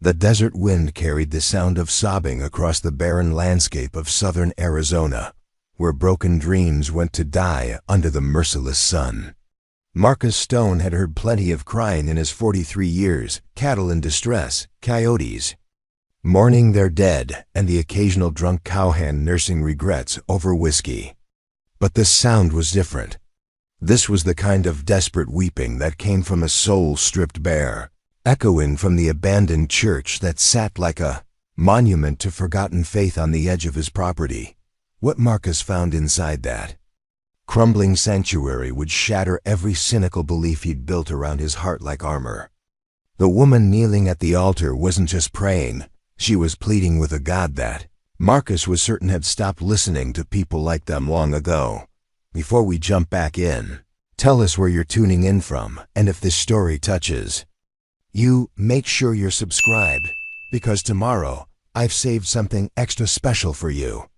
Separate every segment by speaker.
Speaker 1: The desert wind carried the sound of sobbing across the barren landscape of southern Arizona, where broken dreams went to die under the merciless sun. Marcus Stone had heard plenty of crying in his 43 years, cattle in distress, coyotes mourning their dead, and the occasional drunk cowhand nursing regrets over whiskey. But this sound was different. This was the kind of desperate weeping that came from a soul stripped bare, echoing from the abandoned church that sat like a monument to forgotten faith on the edge of his property. What Marcus found inside that crumbling sanctuary would shatter every cynical belief he'd built around his heart like armor. The woman kneeling at the altar wasn't just praying, she was pleading with a God that Marcus was certain had stopped listening to people like them long ago. Before we jump back in, tell us where you're tuning in from, and if this story touches you, make sure you're subscribed, because tomorrow I've saved something extra special for you.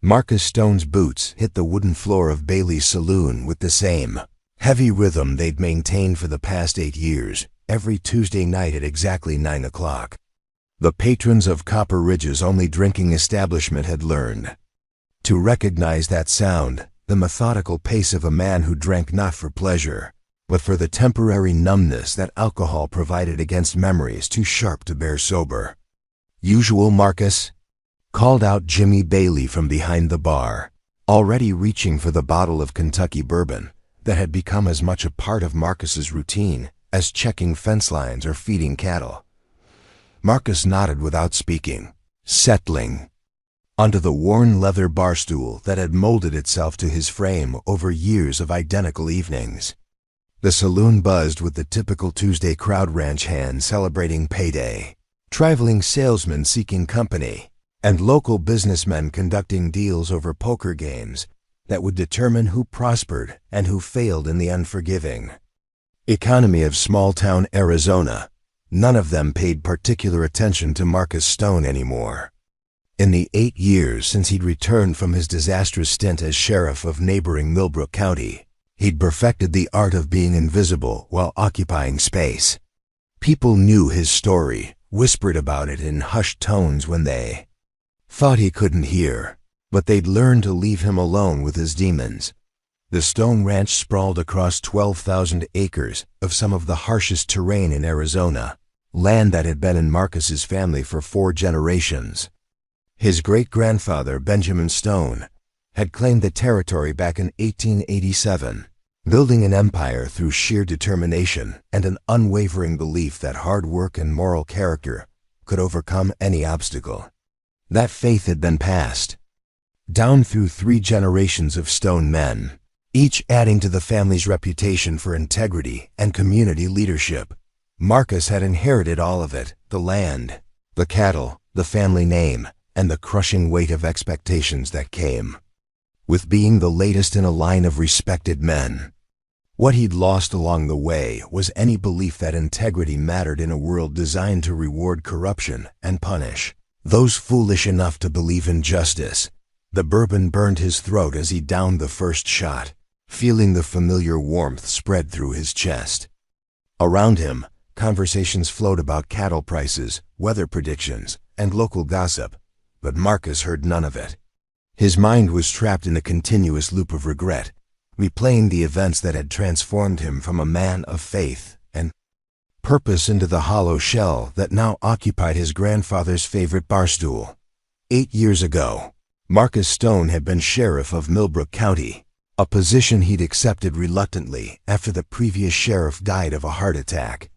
Speaker 1: Marcus Stone's boots hit the wooden floor of Bailey's saloon with the same heavy rhythm they'd maintained for the past 8 years, every Tuesday night at exactly 9 o'clock. The patrons of Copper Ridge's only drinking establishment had learned to recognize that sound, the methodical pace of a man who drank not for pleasure, but for the temporary numbness that alcohol provided against memories too sharp to bear sober. "Usual, Marcus?" called out Jimmy Bailey from behind the bar, already reaching for the bottle of Kentucky bourbon that had become as much a part of Marcus's routine as checking fence lines or feeding cattle. Marcus nodded without speaking, settling onto the worn leather bar stool that had molded itself to his frame over years of identical evenings. The saloon buzzed with the typical Tuesday crowd, ranch hands celebrating payday, traveling salesmen seeking company, and local businessmen conducting deals over poker games that would determine who prospered and who failed in the unforgiving economy of small-town Arizona. None of them paid particular attention to Marcus Stone anymore. In the 8 years since he'd returned from his disastrous stint as sheriff of neighboring Millbrook County, he'd perfected the art of being invisible while occupying space. People knew his story, whispered about it in hushed tones when they thought he couldn't hear, but they'd learned to leave him alone with his demons. The Stone Ranch sprawled across 12,000 acres of some of the harshest terrain in Arizona, land that had been in Marcus's family for 4 generations. His great-grandfather, Benjamin Stone, had claimed the territory back in 1887, building an empire through sheer determination and an unwavering belief that hard work and moral character could overcome any obstacle. That faith had been passed down through 3 generations of Stone men, each adding to the family's reputation for integrity and community leadership. Marcus had inherited all of it: the land, the cattle, the family name, and the crushing weight of expectations that came with being the latest in a line of respected men. What he'd lost along the way was any belief that integrity mattered in a world designed to reward corruption and punish those foolish enough to believe in justice. The bourbon burned his throat as he downed the first shot, feeling the familiar warmth spread through his chest. Around him, conversations flowed about cattle prices, weather predictions, and local gossip, but Marcus heard none of it. His mind was trapped in a continuous loop of regret, replaying the events that had transformed him from a man of faith and purpose into the hollow shell that now occupied his grandfather's favorite barstool. 8 years ago, Marcus Stone had been sheriff of Millbrook County, a position he'd accepted reluctantly after the previous sheriff died of a heart attack.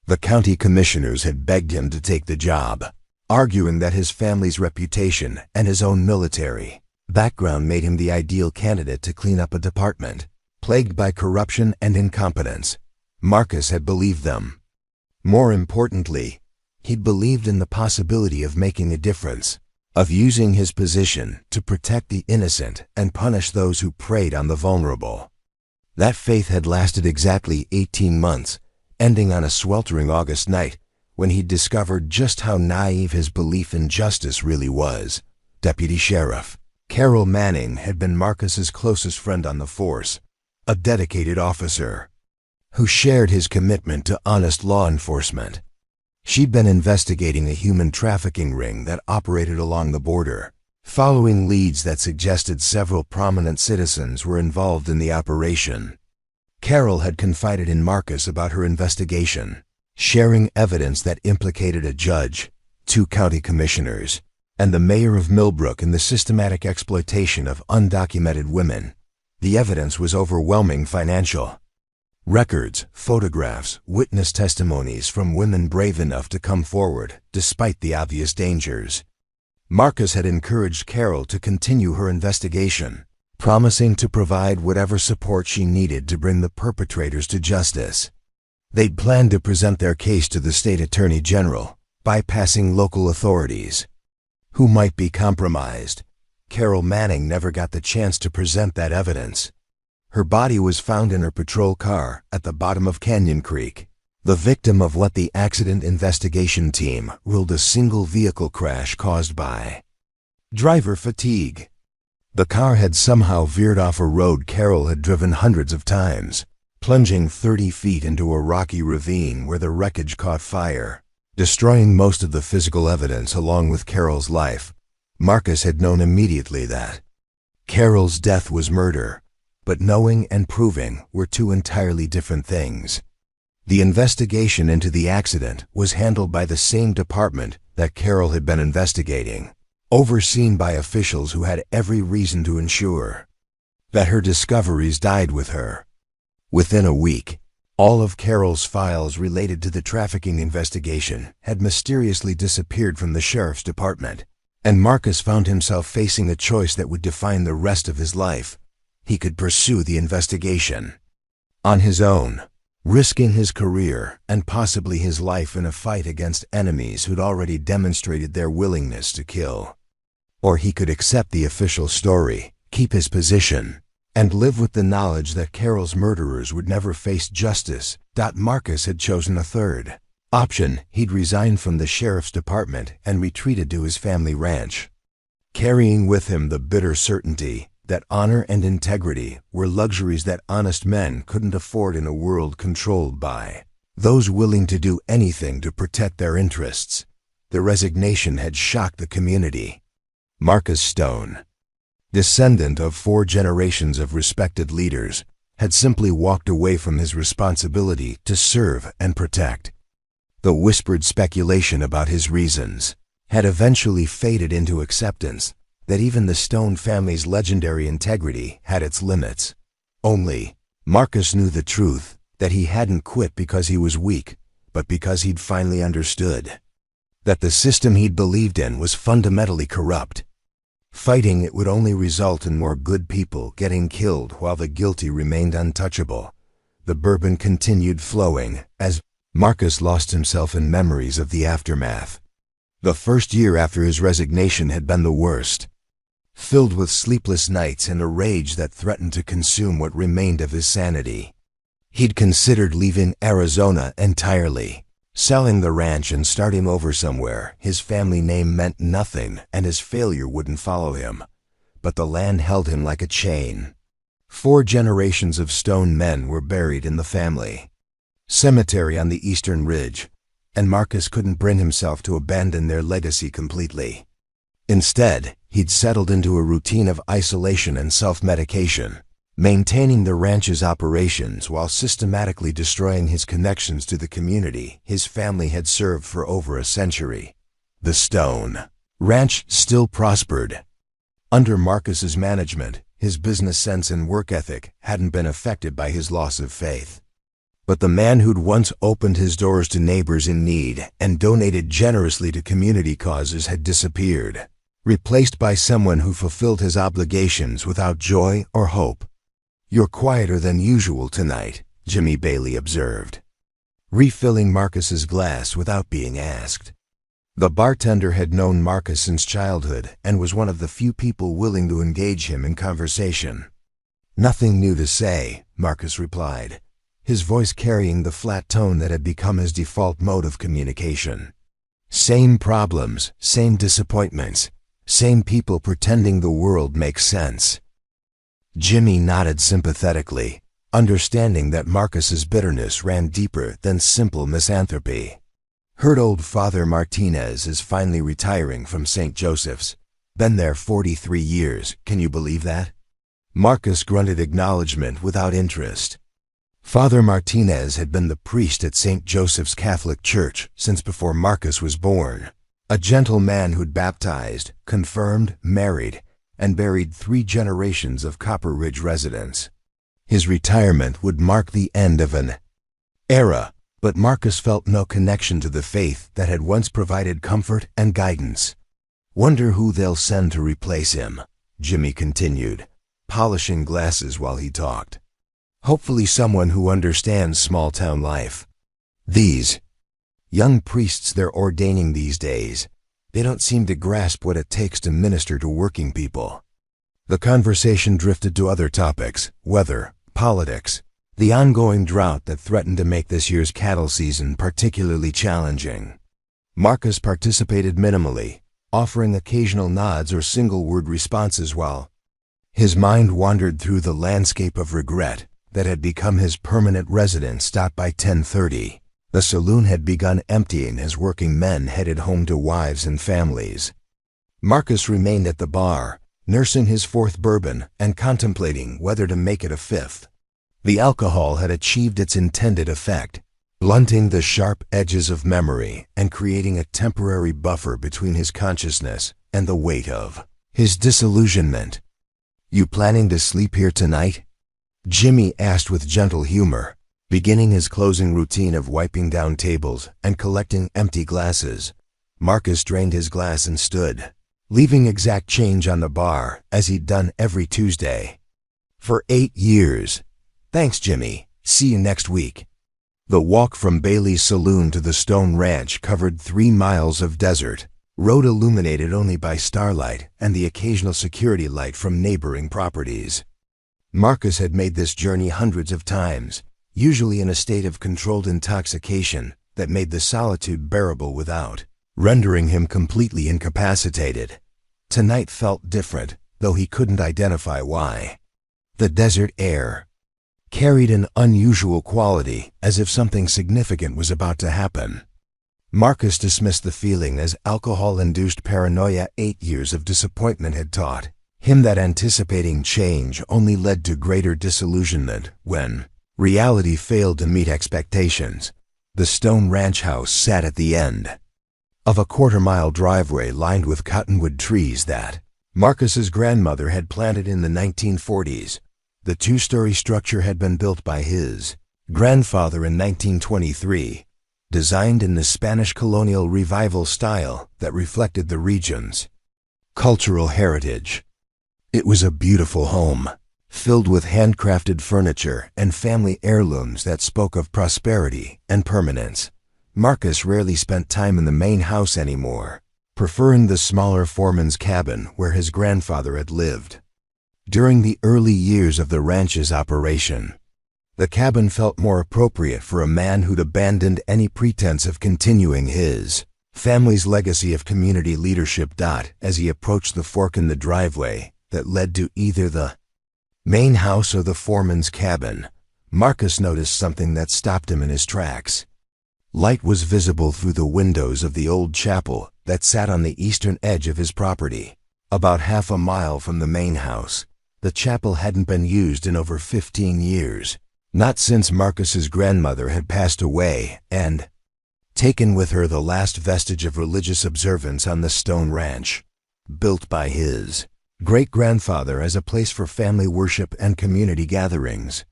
Speaker 1: The county commissioners had begged him to take the job, arguing that his family's reputation and his own military background made him the ideal candidate to clean up a department plagued by corruption and incompetence. Marcus had believed them. More importantly, he'd believed in the possibility of making a difference, of using his position to protect the innocent and punish those who preyed on the vulnerable. That faith had lasted exactly 18 months, ending on a sweltering August night when he'd discovered just how naive his belief in justice really was. Deputy Sheriff Carol Manning had been Marcus's closest friend on the force, a dedicated officer who shared his commitment to honest law enforcement. She'd been investigating a human trafficking ring that operated along the border, following leads that suggested several prominent citizens were involved in the operation. Carol had confided in Marcus about her investigation, sharing evidence that implicated a judge, 2 county commissioners, and the mayor of Millbrook in the systematic exploitation of undocumented women. The evidence was overwhelming financial. Records, photographs, witness testimonies from women brave enough to come forward, despite the obvious dangers. Marcus had encouraged Carol to continue her investigation, promising to provide whatever support she needed to bring the perpetrators to justice. They'd planned to present their case to the state attorney general, bypassing local authorities, who might be compromised. Carol Manning never got the chance to present that evidence. Her body was found in her patrol car at the bottom of Canyon Creek, the victim of what the accident investigation team ruled a single vehicle crash caused by driver fatigue. The car had somehow veered off a road Carol had driven hundreds of times, plunging 30 feet into a rocky ravine where the wreckage caught fire, destroying most of the physical evidence along with Carol's life. Marcus had known immediately that Carol's death was murder, but knowing and proving were 2 entirely different things. The investigation into the accident was handled by the same department that Carol had been investigating, overseen by officials who had every reason to ensure that her discoveries died with her. Within a week, all of Carol's files related to the trafficking investigation had mysteriously disappeared from the sheriff's department, and Marcus found himself facing a choice that would define the rest of his life. He could pursue the investigation on his own, risking his career and possibly his life in a fight against enemies who'd already demonstrated their willingness to kill. Or he could accept the official story, keep his position, and live with the knowledge that Carol's murderers would never face justice. Marcus had chosen a third option. He'd resigned from the sheriff's department and retreated to his family ranch, carrying with him the bitter certainty that honor and integrity were luxuries that honest men couldn't afford in a world controlled by those willing to do anything to protect their interests. The resignation had shocked the community. Marcus Stone, descendant of 4 generations of respected leaders, had simply walked away from his responsibility to serve and protect. The whispered speculation about his reasons had eventually faded into acceptance that even the Stone family's legendary integrity had its limits. Only Marcus knew the truth, that he hadn't quit because he was weak, but because he'd finally understood that the system he'd believed in was fundamentally corrupt. Fighting it would only result in more good people getting killed while the guilty remained untouchable. The bourbon continued flowing as Marcus lost himself in memories of the aftermath. The first year after his resignation had been the worst, filled with sleepless nights and a rage that threatened to consume what remained of his sanity. He'd considered leaving Arizona entirely, selling the ranch and starting over somewhere. His family name meant nothing and his failure wouldn't follow him, but the land held him like a chain. 4 generations of Stone men were buried in the family cemetery on the Eastern Ridge, and Marcus couldn't bring himself to abandon their legacy completely. Instead, he'd settled into a routine of isolation and self-medication, maintaining the ranch's operations while systematically destroying his connections to the community his family had served for over a century. The Stone Ranch still prospered. Under Marcus's management, his business sense and work ethic hadn't been affected by his loss of faith. But the man who'd once opened his doors to neighbors in need and donated generously to community causes had disappeared, replaced by someone who fulfilled his obligations without joy or hope. "You're quieter than usual tonight," Jimmy Bailey observed, refilling Marcus's glass without being asked. The bartender had known Marcus since childhood and was one of the few people willing to engage him in conversation. "Nothing new to say," Marcus replied, his voice carrying the flat tone that had become his default mode of communication. "Same problems, same disappointments, same people pretending the world makes sense." Jimmy nodded sympathetically, understanding that Marcus's bitterness ran deeper than simple misanthropy. Heard old Father Martinez is finally retiring from St. Joseph's. Been there 43 years, can you believe that? Marcus grunted acknowledgement without interest. Father Martinez had been the priest at St. Joseph's Catholic Church since before Marcus was born. A gentle man who'd baptized, confirmed, married, and buried 3 generations of Copper Ridge residents. His retirement would mark the end of an era, but Marcus felt no connection to the faith that had once provided comfort and guidance. Wonder who they'll send to replace him, Jimmy continued, polishing glasses while he talked. Hopefully someone who understands small-town life. These young priests they're ordaining these days, they don't seem to grasp what it takes to minister to working people. The conversation drifted to other topics: weather, politics, the ongoing drought that threatened to make this year's cattle season particularly challenging. Marcus participated minimally, offering occasional nods or single-word responses while his mind wandered through the landscape of regret that had become his permanent residence. By 10:30, the saloon had begun emptying as working men headed home to wives and families. Marcus remained at the bar, nursing his 4th bourbon and contemplating whether to make it a 5th. The alcohol had achieved its intended effect, blunting the sharp edges of memory and creating a temporary buffer between his consciousness and the weight of his disillusionment. "You planning to sleep here tonight?" Jimmy asked with gentle humor, beginning his closing routine of wiping down tables and collecting empty glasses. Marcus drained his glass and stood, leaving exact change on the bar as he'd done every Tuesday for 8 years. "Thanks, Jimmy. See you next week." The walk from Bailey's saloon to the Stone Ranch covered 3 miles of desert, road illuminated only by starlight and the occasional security light from neighboring properties. Marcus had made this journey hundreds of times, usually in a state of controlled intoxication that made the solitude bearable without rendering him completely incapacitated. Tonight felt different, though he couldn't identify why. The desert air carried an unusual quality, as if something significant was about to happen. Marcus dismissed the feeling as alcohol-induced paranoia. 8 years of disappointment had taught him that anticipating change only led to greater disillusionment when reality failed to meet expectations. The Stone Ranch house sat at the end of a quarter-mile driveway lined with cottonwood trees that Marcus's grandmother had planted in the 1940s. The 2-story structure had been built by his grandfather in 1923, designed in the Spanish colonial revival style that reflected the region's cultural heritage. It was a beautiful home, filled with handcrafted furniture and family heirlooms that spoke of prosperity and permanence. Marcus rarely spent time in the main house anymore, preferring the smaller foreman's cabin where his grandfather had lived. During the early years of the ranch's operation, the cabin felt more appropriate for a man who'd abandoned any pretense of continuing his family's legacy of community leadership. As he approached the fork in the driveway that led to either the main house or the foreman's cabin, Marcus noticed something that stopped him in his tracks. Light was visible through the windows of the old chapel that sat on the eastern edge of his property. About half a mile from the main house, the chapel hadn't been used in over 15 years, not since Marcus's grandmother had passed away and taken with her the last vestige of religious observance on the Stone Ranch, built by his great-grandfather as a place for family worship and community gatherings.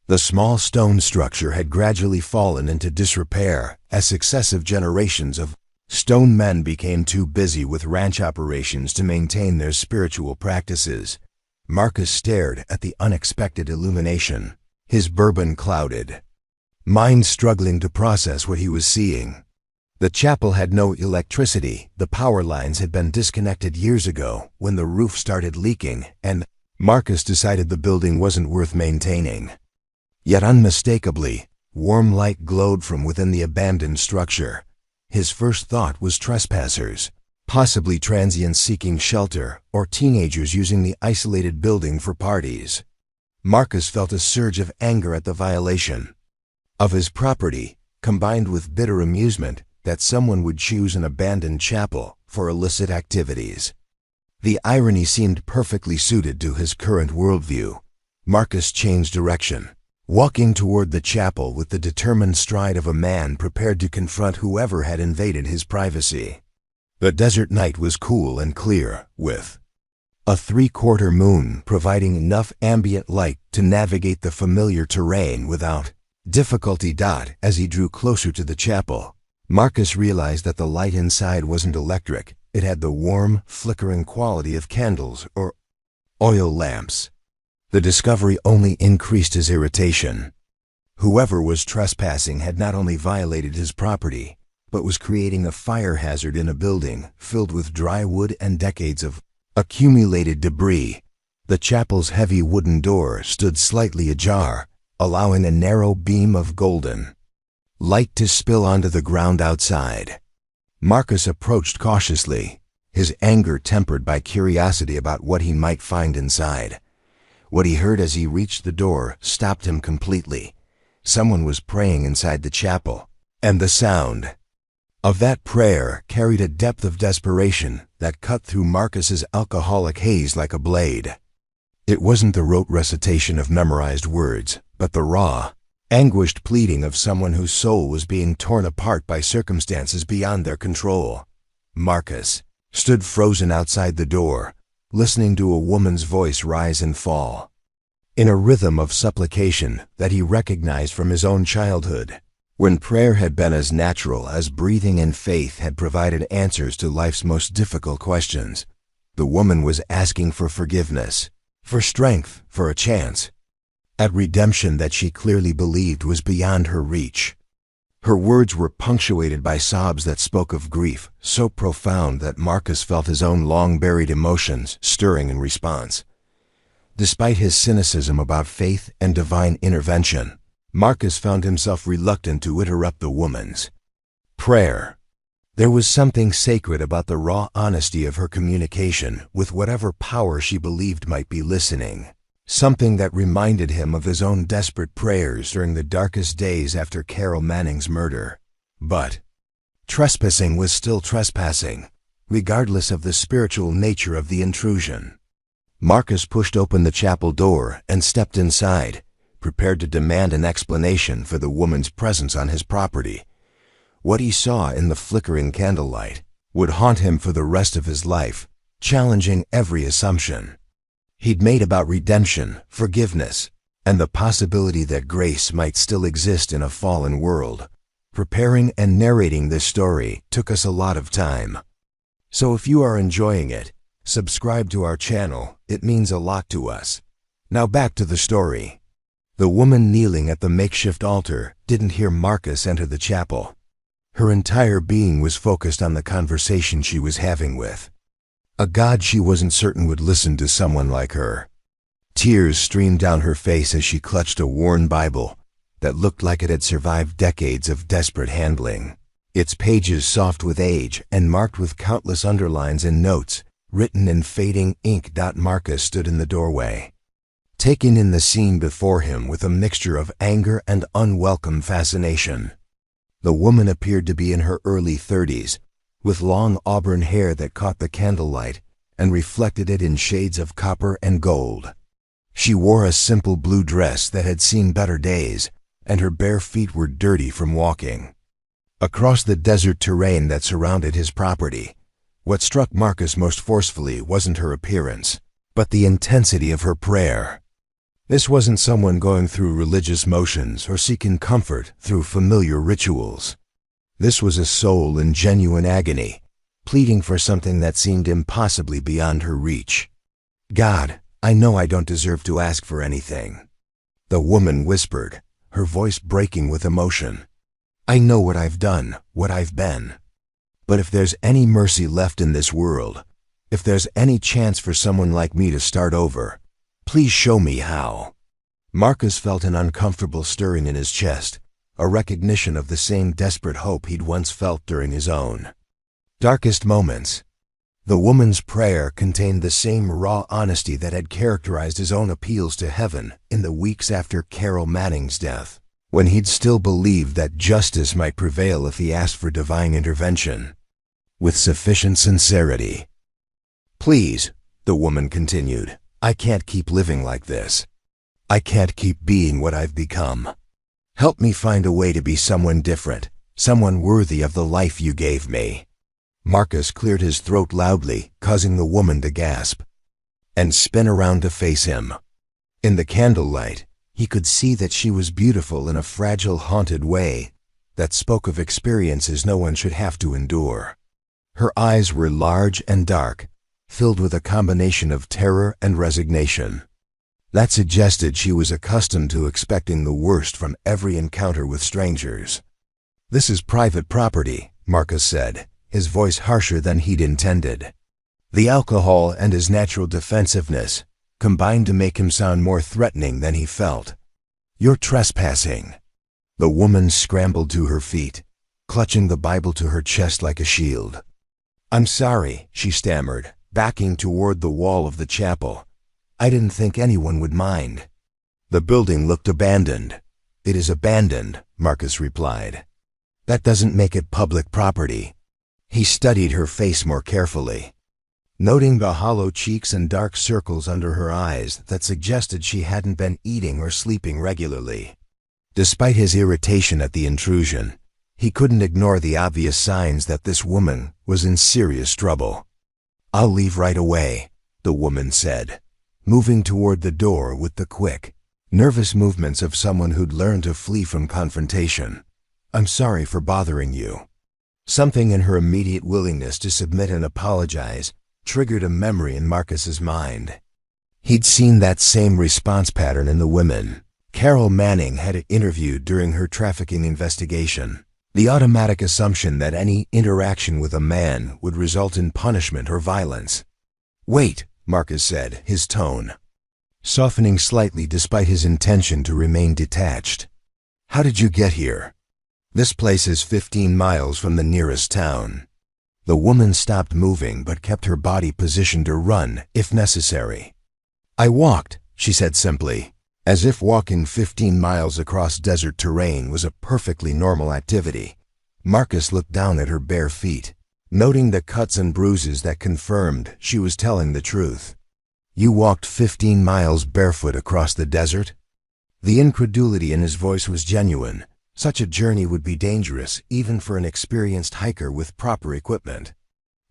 Speaker 1: The small stone structure had gradually fallen into disrepair as successive generations of stone men became too busy with ranch operations to maintain their spiritual practices. Marcus stared at the unexpected illumination, his bourbon clouded, mind struggling to process what he was seeing. The chapel had no electricity. The power lines had been disconnected years ago when the roof started leaking, and Marcus decided the building wasn't worth maintaining. Yet unmistakably, warm light glowed from within the abandoned structure. His first thought was trespassers, possibly transients seeking shelter or teenagers using the isolated building for parties. Marcus felt a surge of anger at the violation of his property, combined with bitter amusement that someone would choose an abandoned chapel for illicit activities. The irony seemed perfectly suited to his current worldview. Marcus changed direction, walking toward the chapel with the determined stride of a man prepared to confront whoever had invaded his privacy. The desert night was cool and clear, with a three-quarter moon providing enough ambient light to navigate the familiar terrain without difficulty. As he drew closer to the chapel, Marcus realized that the light inside wasn't electric. It had the warm, flickering quality of candles or oil lamps. The discovery only increased his irritation. Whoever was trespassing had not only violated his property, but was creating a fire hazard in a building filled with dry wood and decades of accumulated debris. The chapel's heavy wooden door stood slightly ajar, allowing a narrow beam of golden light to spill onto the ground outside. Marcus approached cautiously, his anger tempered by curiosity about what he might find inside. What he heard as he reached the door stopped him completely. Someone was praying inside the chapel, and the sound of that prayer carried a depth of desperation that cut through Marcus's alcoholic haze like a blade. It wasn't the rote recitation of memorized words, but the raw, anguished pleading of someone whose soul was being torn apart by circumstances beyond their control. Marcus stood frozen outside the door, listening to a woman's voice rise and fall, in a rhythm of supplication that he recognized from his own childhood, when prayer had been as natural as breathing and faith had provided answers to life's most difficult questions. The woman was asking for forgiveness, for strength, for a chance at redemption that she clearly believed was beyond her reach. Her words were punctuated by sobs that spoke of grief so profound that Marcus felt his own long-buried emotions stirring in response. Despite his cynicism about faith and divine intervention, Marcus found himself reluctant to interrupt the woman's prayer. There was something sacred about the raw honesty of her communication with whatever power she believed might be listening. Something that reminded him of his own desperate prayers during the darkest days after Carol Manning's murder. But trespassing was still trespassing, regardless of the spiritual nature of the intrusion. Marcus pushed open the chapel door and stepped inside, prepared to demand an explanation for the woman's presence on his property. What he saw in the flickering candlelight would haunt him for the rest of his life, challenging every assumption he'd made about redemption, forgiveness, and the possibility that grace might still exist in a fallen world. Preparing and narrating this story took us a lot of time. So if you are enjoying it, subscribe to our channel. It means a lot to us. Now back to the story. The woman kneeling at the makeshift altar didn't hear Marcus enter the chapel. Her entire being was focused on the conversation she was having with a God she wasn't certain would listen to someone like her. Tears streamed down her face as she clutched a worn Bible that looked like it had survived decades of desperate handling. Its pages soft with age and marked with countless underlines and notes, written in fading ink. Marcus stood in the doorway, taking in the scene before him with a mixture of anger and unwelcome fascination. The woman appeared to be in her early 30s, with long auburn hair that caught the candlelight and reflected it in shades of copper and gold. She wore a simple blue dress that had seen better days, and her bare feet were dirty from walking across the desert terrain that surrounded his property. What struck Marcus most forcefully wasn't her appearance, but the intensity of her prayer. This wasn't someone going through religious motions or seeking comfort through familiar rituals. This was a soul in genuine agony, pleading for something that seemed impossibly beyond her reach. God, I know I don't deserve to ask for anything, the woman whispered, her voice breaking with emotion. I know what I've done, what I've been. But if there's any mercy left in this world, if there's any chance for someone like me to start over, please show me how. Marcus felt an uncomfortable stirring in his chest, a recognition of the same desperate hope he'd once felt during his own darkest moments. The woman's prayer contained the same raw honesty that had characterized his own appeals to heaven in the weeks after Carol Manning's death. when he'd still believed that justice might prevail if he asked for divine intervention, with sufficient sincerity. "Please," the woman continued, "I can't keep living like this. I can't keep being what I've become. Help me find a way to be someone different, someone worthy of the life you gave me." Marcus cleared his throat loudly, causing the woman to gasp, and spin around to face him. In the candlelight, he could see that she was beautiful in a fragile, haunted way that spoke of experiences no one should have to endure. Her eyes were large and dark, filled with a combination of terror and resignation. That suggested she was accustomed to expecting the worst from every encounter with strangers. "This is private property," Marcus said, his voice harsher than he'd intended. The alcohol and his natural defensiveness combined to make him sound more threatening than he felt. "You're trespassing." The woman scrambled to her feet, clutching the Bible to her chest like a shield. "I'm sorry," she stammered, backing toward the wall of the chapel. "I didn't think anyone would mind." The building looked abandoned. "It is abandoned," Marcus replied. "That doesn't make it public property." He studied her face more carefully, noting the hollow cheeks and dark circles under her eyes that suggested she hadn't been eating or sleeping regularly. Despite his irritation at the intrusion, he couldn't ignore the obvious signs that this woman was in serious trouble. "I'll leave right away," the woman said, moving toward the door with the quick, nervous movements of someone who'd learned to flee from confrontation. "I'm sorry for bothering you." Something in her immediate willingness to submit and apologize triggered a memory in Marcus's mind. He'd seen that same response pattern in the women Carol Manning had interviewed during her trafficking investigation. The automatic assumption that any interaction with a man would result in punishment or violence. "Wait," Marcus said, his tone softening slightly despite his intention to remain detached. "How did you get here? This place is 15 miles from the nearest town." The woman stopped moving but kept her body positioned to run, if necessary. "I walked," she said simply, as if walking 15 miles across desert terrain was a perfectly normal activity. Marcus looked down at her bare feet, noting the cuts and bruises that confirmed she was telling the truth. "You walked 15 miles barefoot across the desert?" The incredulity in his voice was genuine. Such a journey would be dangerous even for an experienced hiker with proper equipment.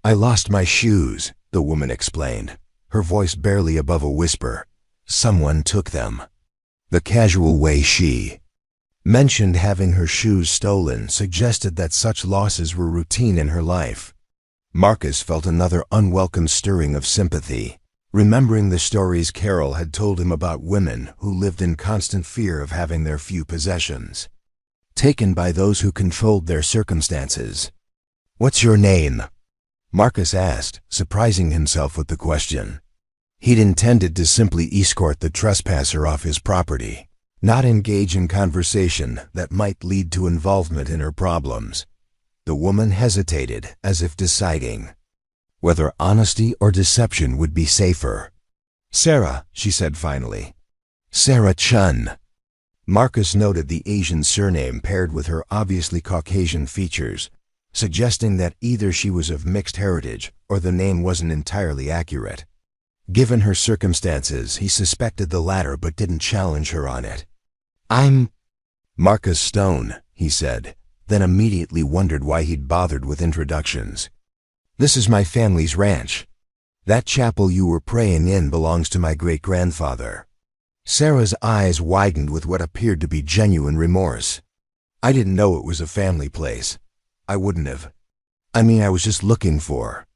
Speaker 1: "I lost my shoes," the woman explained, her voice barely above a whisper. "Someone took them." The casual way she mentioned having her shoes stolen suggested that such losses were routine in her life. Marcus felt another unwelcome stirring of sympathy, remembering the stories Carol had told him about women who lived in constant fear of having their few possessions taken by those who controlled their circumstances. "What's your name?" Marcus asked, surprising himself with the question. He'd intended to simply escort the trespasser off his property, not engage in conversation that might lead to involvement in her problems. The woman hesitated, as if deciding whether honesty or deception would be safer. "Sarah," she said finally. "Sarah Chun." Marcus noted the Asian surname paired with her obviously Caucasian features, suggesting that either she was of mixed heritage or the name wasn't entirely accurate. Given her circumstances, he suspected the latter but didn't challenge her on it. "I'm Marcus Stone," he said, then immediately wondered why he'd bothered with introductions. "This is my family's ranch. That chapel you were praying in belongs to my great-grandfather." Sarah's eyes widened with what appeared to be genuine remorse. "I didn't know it was a family place. I wouldn't have. I was just looking for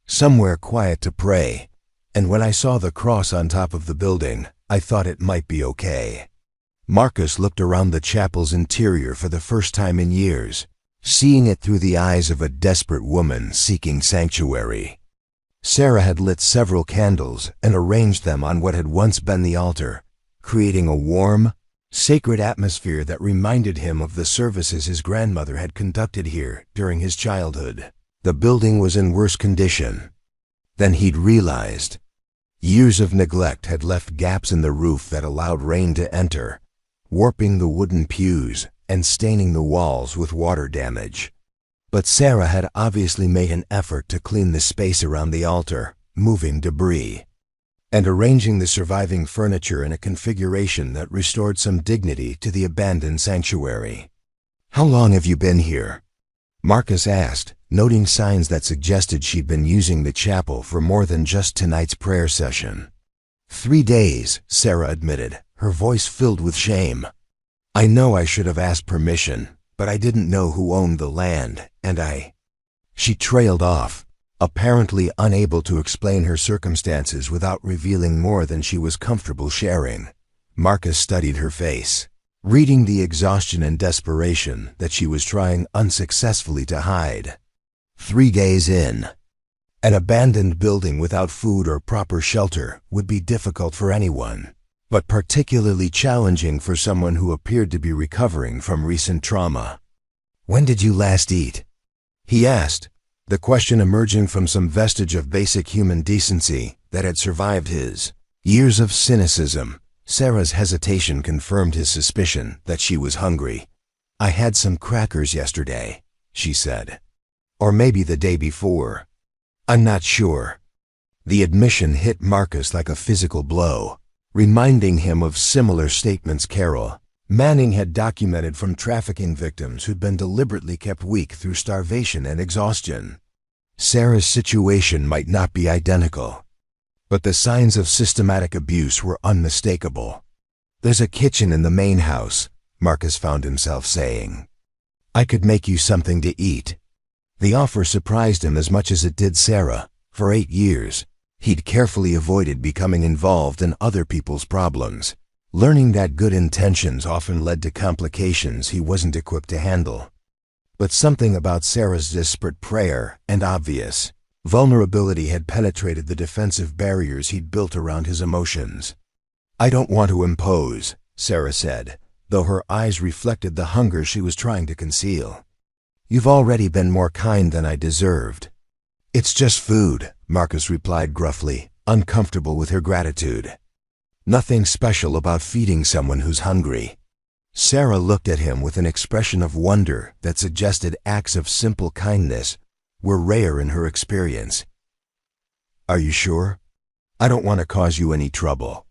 Speaker 1: somewhere quiet to pray, and when I saw the cross on top of the building, I thought it might be okay." Marcus looked around the chapel's interior for the first time in years, seeing it through the eyes of a desperate woman seeking sanctuary. Sarah had lit several candles and arranged them on what had once been the altar, creating a warm, sacred atmosphere that reminded him of the services his grandmother had conducted here during his childhood. The building was in worse condition than he'd realized. Years of neglect had left gaps in the roof that allowed rain to enter, warping the wooden pews and staining the walls with water damage. But Sarah had obviously made an effort to clean the space around the altar, moving debris, and arranging the surviving furniture in a configuration that restored some dignity to the abandoned sanctuary. "How long have you been here?" Marcus asked, noting signs that suggested she'd been using the chapel for more than just tonight's prayer session. 3 days, Sarah admitted, her voice filled with shame. "I know I should have asked permission, but I didn't know who owned the land, and She trailed off, apparently unable to explain her circumstances without revealing more than she was comfortable sharing. Marcus studied her face, reading the exhaustion and desperation that she was trying unsuccessfully to hide. 3 days in. An abandoned building without food or proper shelter would be difficult for anyone, but particularly challenging for someone who appeared to be recovering from recent trauma. "When did you last eat?" he asked, the question emerging from some vestige of basic human decency that had survived his years of cynicism. Sarah's hesitation confirmed his suspicion that she was hungry. "I had some crackers yesterday," she said. "Or maybe the day before. I'm not sure." The admission hit Marcus like a physical blow, reminding him of similar statements Carol Manning had documented from trafficking victims who'd been deliberately kept weak through starvation and exhaustion. Sarah's situation might not be identical, but the signs of systematic abuse were unmistakable. "There's a kitchen in the main house," Marcus found himself saying. "I could make you something to eat." The offer surprised him as much as it did Sarah. For 8 years, he'd carefully avoided becoming involved in other people's problems, learning that good intentions often led to complications he wasn't equipped to handle. But something about Sarah's desperate prayer and obvious vulnerability had penetrated the defensive barriers he'd built around his emotions. "I don't want to impose," Sarah said, though her eyes reflected the hunger she was trying to conceal. "You've already been more kind than I deserved." "It's just food," Marcus replied gruffly, uncomfortable with her gratitude. "Nothing special about feeding someone who's hungry." Sarah looked at him with an expression of wonder that suggested acts of simple kindness were rare in her experience. "Are you sure? I don't want to cause you any trouble."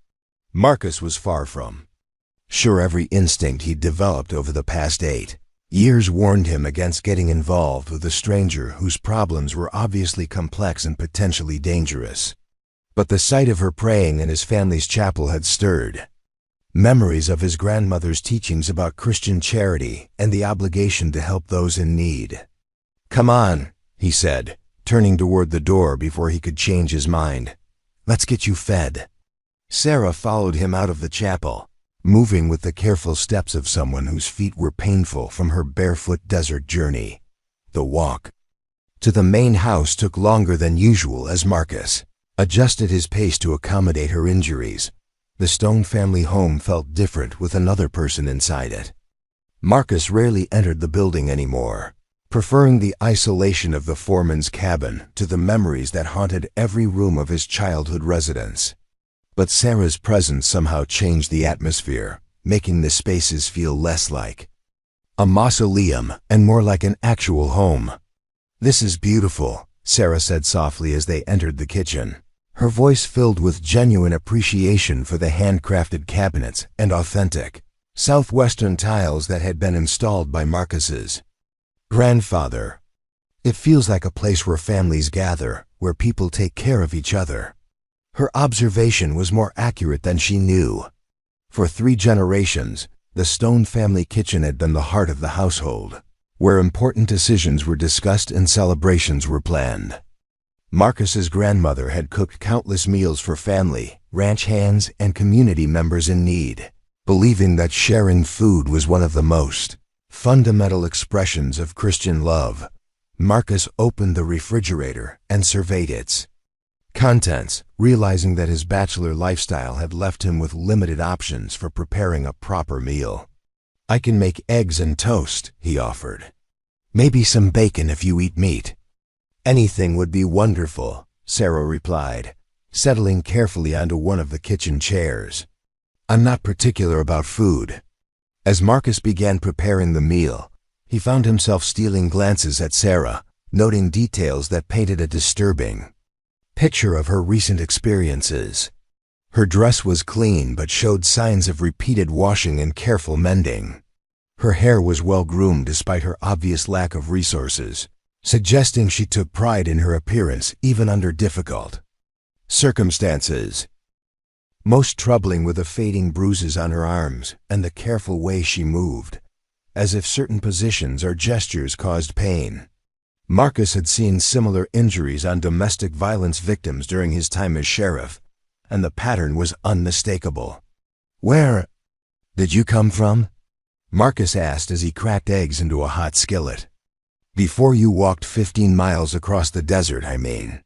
Speaker 1: Marcus was far from sure. Every instinct he'd developed over the past 8 years warned him against getting involved with a stranger whose problems were obviously complex and potentially dangerous. But the sight of her praying in his family's chapel had stirred memories of his grandmother's teachings about Christian charity and the obligation to help those in need. "Come on," he said, turning toward the door before he could change his mind. "Let's get you fed." Sarah followed him out of the chapel, moving with the careful steps of someone whose feet were painful from her barefoot desert journey. The walk to the main house took longer than usual as Marcus adjusted his pace to accommodate her injuries. The Stone family home felt different with another person inside it. Marcus rarely entered the building anymore, preferring the isolation of the foreman's cabin to the memories that haunted every room of his childhood residence. But Sarah's presence somehow changed the atmosphere, making the spaces feel less like a mausoleum and more like an actual home. "This is beautiful," Sarah said softly as they entered the kitchen, her voice filled with genuine appreciation for the handcrafted cabinets and authentic southwestern tiles that had been installed by Marcus's grandfather. "It feels like a place where families gather, where people take care of each other." Her observation was more accurate than she knew. For 3 generations, the Stone family kitchen had been the heart of the household, where important decisions were discussed and celebrations were planned. Marcus's grandmother had cooked countless meals for family, ranch hands, and community members in need, believing that sharing food was one of the most fundamental expressions of Christian love. Marcus opened the refrigerator and surveyed its contents, realizing that his bachelor lifestyle had left him with limited options for preparing a proper meal. "I can make eggs and toast," he offered. "Maybe some bacon if you eat meat." "Anything would be wonderful," Sarah replied, settling carefully onto one of the kitchen chairs. "I'm not particular about food. As Marcus began preparing the meal, he found himself stealing glances at Sarah, noting details that painted a disturbing picture of her recent experiences. Her dress was clean but showed signs of repeated washing and careful mending. Her hair was well-groomed despite her obvious lack of resources, suggesting she took pride in her appearance even under difficult circumstances. Most troubling were the fading bruises on her arms and the careful way she moved, as if certain positions or gestures caused pain. Marcus had seen similar injuries on domestic violence victims during his time as sheriff, and the pattern was unmistakable. "Where did you come from?" Marcus asked as he cracked eggs into a hot skillet. "Before you walked 15 miles across the desert, I mean."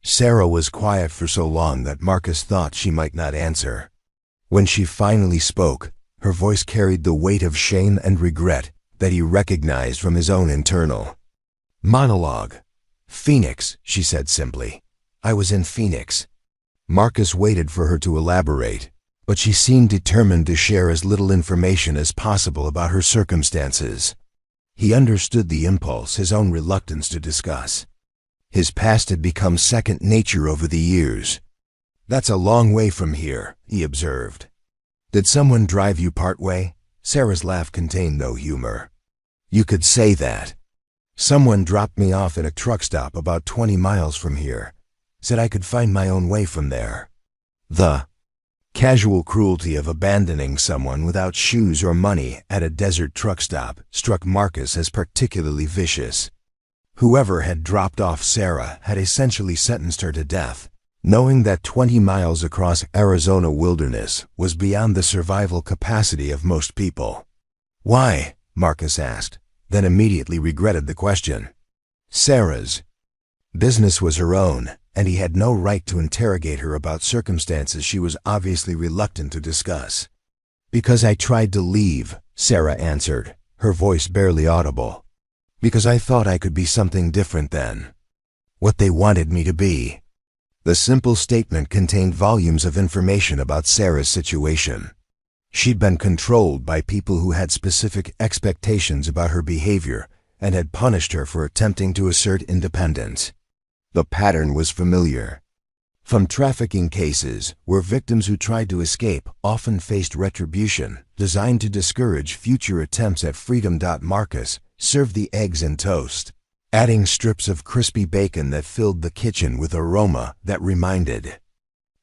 Speaker 1: Sarah was quiet for so long that Marcus thought she might not answer. When she finally spoke, her voice carried the weight of shame and regret that he recognized from his own internal monologue. "Phoenix," she said simply. "I was in Phoenix." Marcus waited for her to elaborate, but she seemed determined to share as little information as possible about her circumstances. He understood the impulse, his own reluctance to discuss. His past had become second nature over the years. "That's a long way from here," he observed. "Did someone drive you part way?" Sarah's laugh contained no humor. "You could say that. Someone dropped me off at a truck stop about 20 miles from here. Said I could find my own way from there." The casual cruelty of abandoning someone without shoes or money at a desert truck stop struck Marcus as particularly vicious. Whoever had dropped off Sarah had essentially sentenced her to death, knowing that 20 miles across Arizona wilderness was beyond the survival capacity of most people. "Why?" Marcus asked, then immediately regretted the question. Sarah's business was her own, and he had no right to interrogate her about circumstances she was obviously reluctant to discuss. "Because I tried to leave," Sarah answered, her voice barely audible. "Because I thought I could be something different than what they wanted me to be." The simple statement contained volumes of information about Sarah's situation. She'd been controlled by people who had specific expectations about her behavior and had punished her for attempting to assert independence. The pattern was familiar. From trafficking cases, where victims who tried to escape often faced retribution designed to discourage future attempts at freedom. Marcus served the eggs and toast, adding strips of crispy bacon that filled the kitchen with aroma that reminded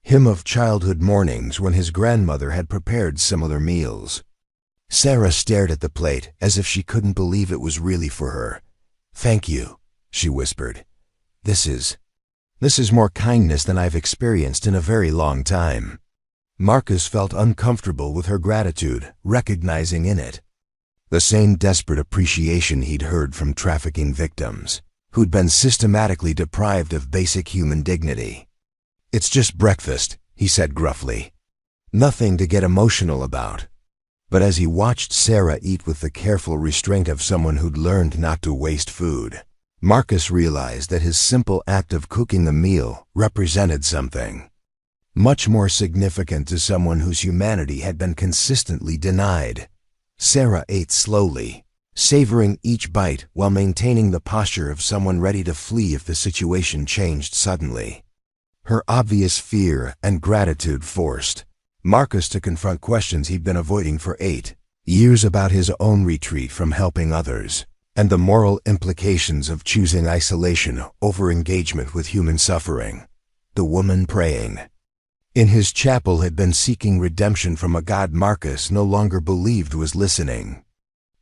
Speaker 1: him of childhood mornings when his grandmother had prepared similar meals. Sarah stared at the plate as if she couldn't believe it was really for her. "Thank you," she whispered. This is more kindness than I've experienced in a very long time." Marcus felt uncomfortable with her gratitude, recognizing in it the same desperate appreciation he'd heard from trafficking victims, who'd been systematically deprived of basic human dignity. "It's just breakfast," he said gruffly. "Nothing to get emotional about." But as he watched Sarah eat with the careful restraint of someone who'd learned not to waste food, Marcus realized that his simple act of cooking the meal represented something much more significant to someone whose humanity had been consistently denied. Sarah ate slowly, savoring each bite while maintaining the posture of someone ready to flee if the situation changed suddenly. Her obvious fear and gratitude forced Marcus to confront questions he'd been avoiding for 8 years about his own retreat from helping others, and the moral implications of choosing isolation over engagement with human suffering. The woman praying in his chapel had been seeking redemption from a God Marcus no longer believed was listening.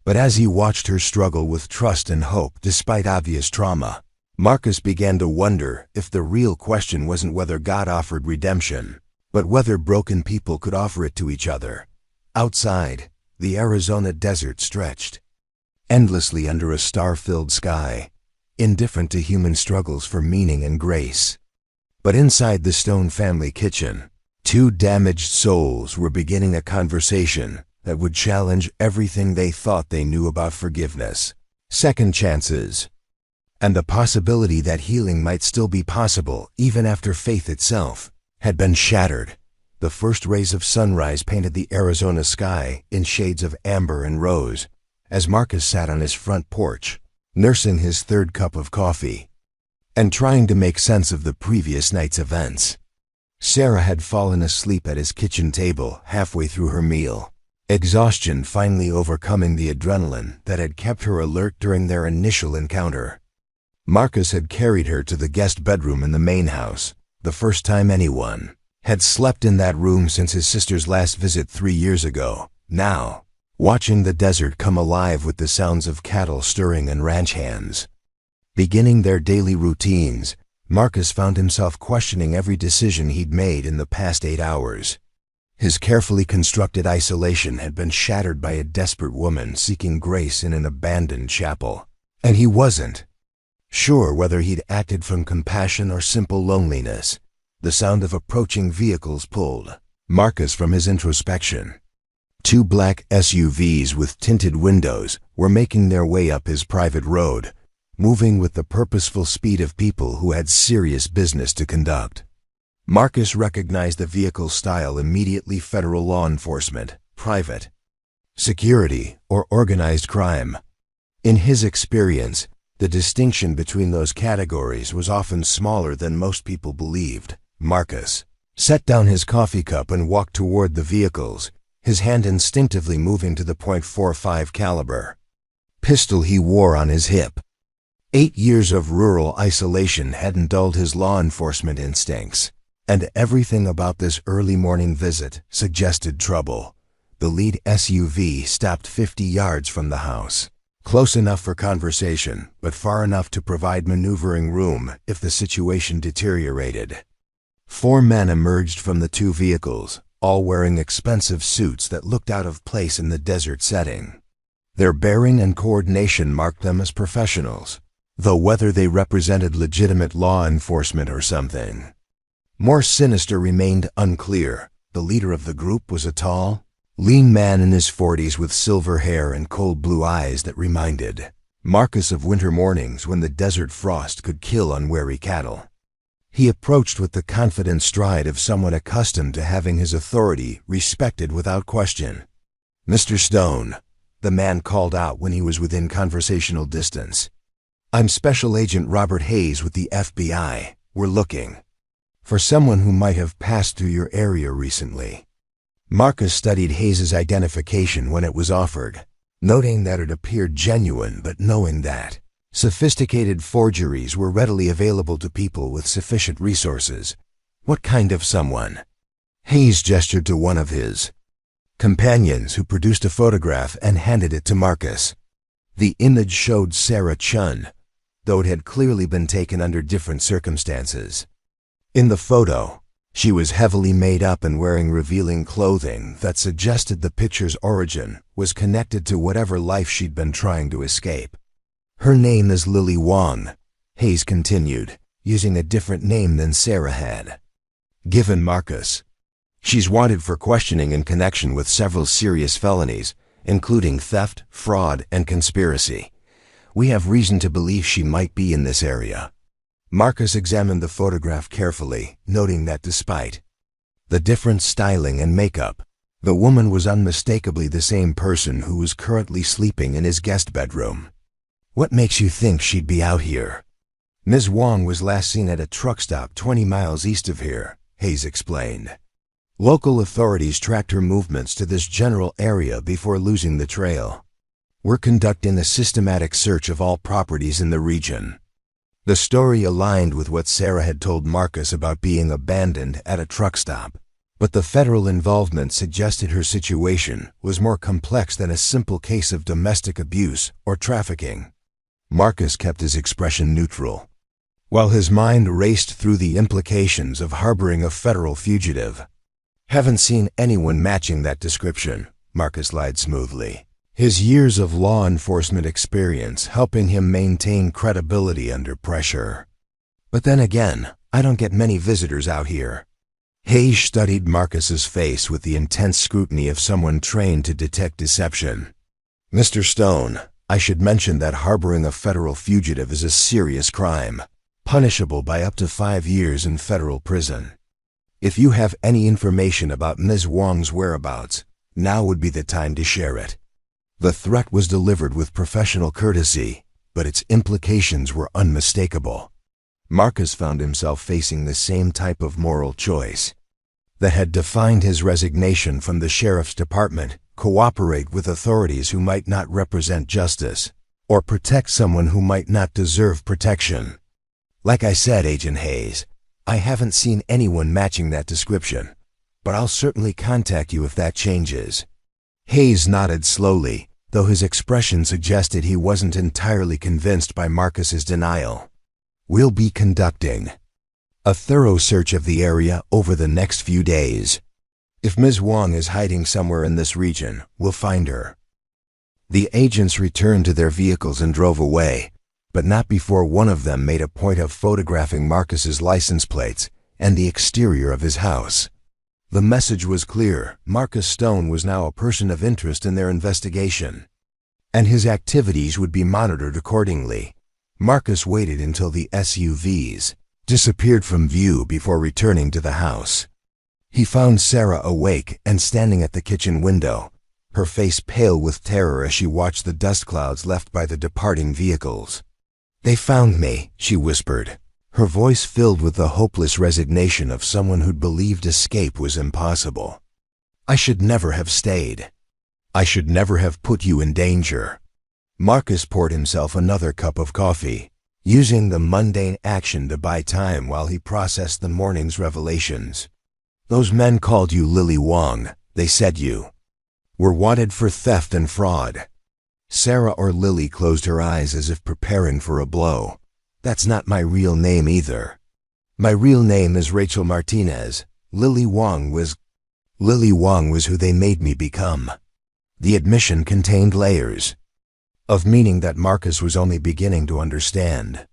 Speaker 1: But as he watched her struggle with trust and hope despite obvious trauma, Marcus began to wonder if the real question wasn't whether God offered redemption, but whether broken people could offer it to each other. Outside, the Arizona desert stretched endlessly under a star-filled sky, indifferent to human struggles for meaning and grace. But inside the Stone family kitchen, 2 damaged souls were beginning a conversation that would challenge everything they thought they knew about forgiveness, second chances, and the possibility that healing might still be possible even after faith itself had been shattered. The first rays of sunrise painted the Arizona sky in shades of amber and rose as Marcus sat on his front porch, nursing his third cup of coffee and trying to make sense of the previous night's events. Sarah had fallen asleep at his kitchen table halfway through her meal, exhaustion finally overcoming the adrenaline that had kept her alert during their initial encounter. Marcus had carried her to the guest bedroom in the main house, the first time anyone had slept in that room since his sister's last visit 3 years ago. Now, watching the desert come alive with the sounds of cattle stirring and ranch hands beginning their daily routines, Marcus found himself questioning every decision he'd made in the past 8 hours. His carefully constructed isolation had been shattered by a desperate woman seeking grace in an abandoned chapel, and he wasn't sure whether he'd acted from compassion or simple loneliness. The sound of approaching vehicles pulled Marcus from his introspection. 2 black SUVs with tinted windows were making their way up his private road, moving with the purposeful speed of people who had serious business to conduct. Marcus recognized the vehicle style immediately: federal law enforcement, private security, or organized crime. In his experience, the distinction between those categories was often smaller than most people believed. Marcus set down his coffee cup and walked toward the vehicles, his hand instinctively moving to the .45 caliber pistol he wore on his hip. 8 years of rural isolation hadn't dulled his law enforcement instincts, and everything about this early morning visit suggested trouble. The lead SUV stopped 50 yards from the house, close enough for conversation, but far enough to provide maneuvering room if the situation deteriorated. 4 men emerged from the 2 vehicles, all wearing expensive suits that looked out of place in the desert setting. Their bearing and coordination marked them as professionals, though whether they represented legitimate law enforcement or something more sinister remained unclear. The leader of the group was a tall, lean man in his 40s with silver hair and cold blue eyes that reminded Marcus of winter mornings when the desert frost could kill unwary cattle. He approached with the confident stride of someone accustomed to having his authority respected without question. "Mr. Stone," the man called out when he was within conversational distance. "I'm Special Agent Robert Hayes with the FBI. We're looking for someone who might have passed through your area recently." Marcus studied Hayes's identification when it was offered, noting that it appeared genuine but knowing that sophisticated forgeries were readily available to people with sufficient resources. "What kind of someone?" Hayes gestured to one of his companions, who produced a photograph and handed it to Marcus. The image showed Sarah Chun, though it had clearly been taken under different circumstances. In the photo, she was heavily made up and wearing revealing clothing that suggested the picture's origin was connected to whatever life she'd been trying to escape. "Her name is Lily Wong," Hayes continued, using a different name than Sarah had given Marcus. "She's wanted for questioning in connection with several serious felonies, including theft, fraud, and conspiracy. We have reason to believe she might be in this area." Marcus examined the photograph carefully, noting that despite the different styling and makeup, the woman was unmistakably the same person who was currently sleeping in his guest bedroom. "What makes you think she'd be out here?" "Ms. Wong was last seen at a truck stop 20 miles east of here," Hayes explained. "Local authorities tracked her movements to this general area before losing the trail. We're conducting a systematic search of all properties in the region." The story aligned with what Sarah had told Marcus about being abandoned at a truck stop, but the federal involvement suggested her situation was more complex than a simple case of domestic abuse or trafficking. Marcus kept his expression neutral, while his mind raced through the implications of harboring a federal fugitive. "Haven't seen anyone matching that description," Marcus lied smoothly, his years of law enforcement experience helping him maintain credibility under pressure. "But then again, I don't get many visitors out here." Hayes studied Marcus's face with the intense scrutiny of someone trained to detect deception. "Mr. Stone, I should mention that harboring a federal fugitive is a serious crime, punishable by up to 5 years in federal prison. If you have any information about Ms. Wong's whereabouts, now would be the time to share it. The threat was delivered with professional courtesy, but its implications were unmistakable. Marcus found himself facing the same type of moral choice that had defined his resignation from the sheriff's department: cooperate with authorities who might not represent justice, or protect someone who might not deserve protection. Like I said, Agent Hayes, I haven't seen anyone matching that description, but I'll certainly contact you if that changes. Hayes nodded slowly, though his expression suggested he wasn't entirely convinced by Marcus's denial. We'll be conducting a thorough search of the area over the next few days. If Ms. Wong is hiding somewhere in this region, we'll find her. The agents returned to their vehicles and drove away, but not before one of them made a point of photographing Marcus's license plates and the exterior of his house. The message was clear: Marcus Stone was now a person of interest in their investigation, and his activities would be monitored accordingly. Marcus waited until the SUVs disappeared from view before returning to the house. He found Sarah awake and standing at the kitchen window, her face pale with terror as she watched the dust clouds left by the departing vehicles. "They found me," she whispered, her voice filled with the hopeless resignation of someone who'd believed escape was impossible. "I should never have stayed. I should never have put you in danger." Marcus poured himself another cup of coffee, using the mundane action to buy time while he processed the morning's revelations. "Those men called you Lily Wong. They said you were wanted for theft and fraud." Sarah, or Lily, closed her eyes as if preparing for a blow. "That's not my real name either. My real name is Rachel Martinez. Lily Wong was who they made me become." The admission contained layers of meaning that Marcus was only beginning to understand.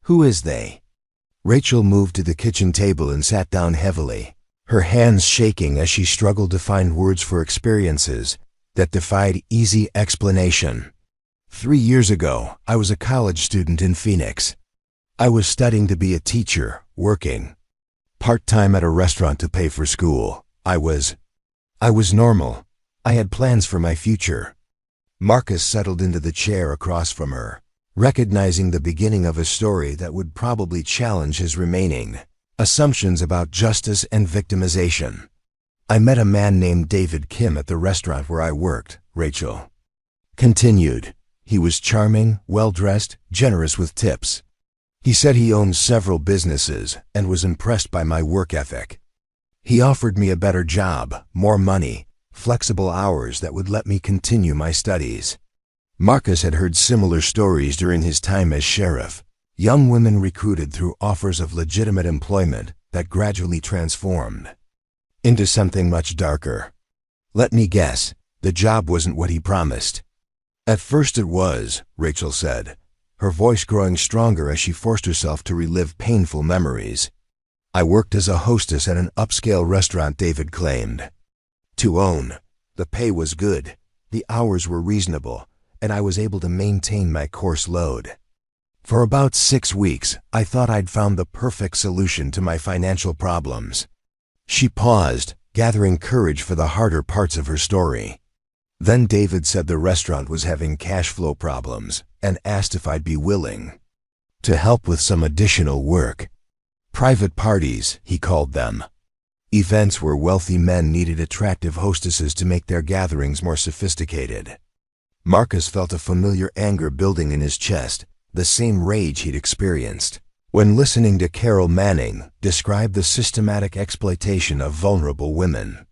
Speaker 1: "Who is they?" Rachel moved to the kitchen table and sat down heavily, her hands shaking as she struggled to find words for experiences that defied easy explanation. 3 years ago, I was a college student in Phoenix. I was studying to be a teacher, working part-time at a restaurant to pay for school. I was normal. I had plans for my future. Marcus settled into the chair across from her, recognizing the beginning of a story that would probably challenge his remaining assumptions about justice and victimization. "I met a man named David Kim at the restaurant where I worked," Rachel continued. "He was charming, well-dressed, generous with tips. He said he owned several businesses and was impressed by my work ethic. He offered me a better job, more money, flexible hours that would let me continue my studies." Marcus had heard similar stories during his time as sheriff. Young women recruited through offers of legitimate employment that gradually transformed into something much darker. "Let me guess, the job wasn't what he promised." "At first it was," Rachel said, her voice growing stronger as she forced herself to relive painful memories. "I worked as a hostess at an upscale restaurant David claimed to own. The pay was good, the hours were reasonable, and I was able to maintain my course load. For about 6 weeks, I thought I'd found the perfect solution to my financial problems." She paused, gathering courage for the harder parts of her story. Then David said the restaurant was having cash flow problems and asked if I'd be willing to help with some additional work. Private parties, he called them. Events where wealthy men needed attractive hostesses to make their gatherings more sophisticated. Marcus felt a familiar anger building in his chest, the same rage he'd experienced when listening to Carol Manning describe the systematic exploitation of vulnerable women.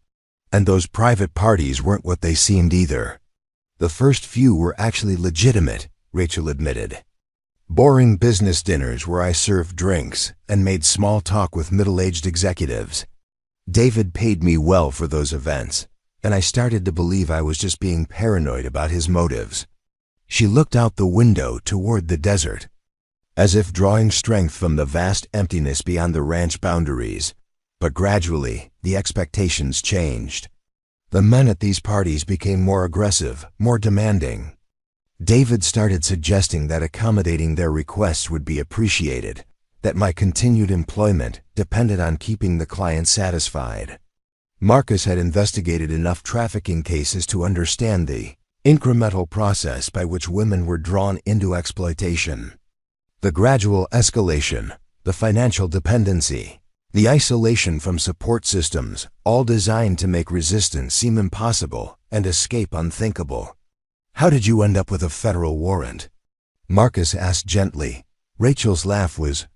Speaker 1: And those private parties weren't what they seemed either. The first few were actually legitimate, Rachel admitted. Boring business dinners where I served drinks and made small talk with middle-aged executives. David paid me well for those events, and I started to believe I was just being paranoid about his motives. She looked out the window toward the desert, as if drawing strength from the vast emptiness beyond the ranch boundaries. But gradually, the expectations changed. The men at these parties became more aggressive, more demanding. David started suggesting that accommodating their requests would be appreciated, that my continued employment depended on keeping the client satisfied. Marcus had investigated enough trafficking cases to understand the incremental process by which women were drawn into exploitation. The gradual escalation, the financial dependency, the isolation from support systems, all designed to make resistance seem impossible and escape unthinkable. "How did you end up with a federal warrant?" Marcus asked gently. Rachel's laugh was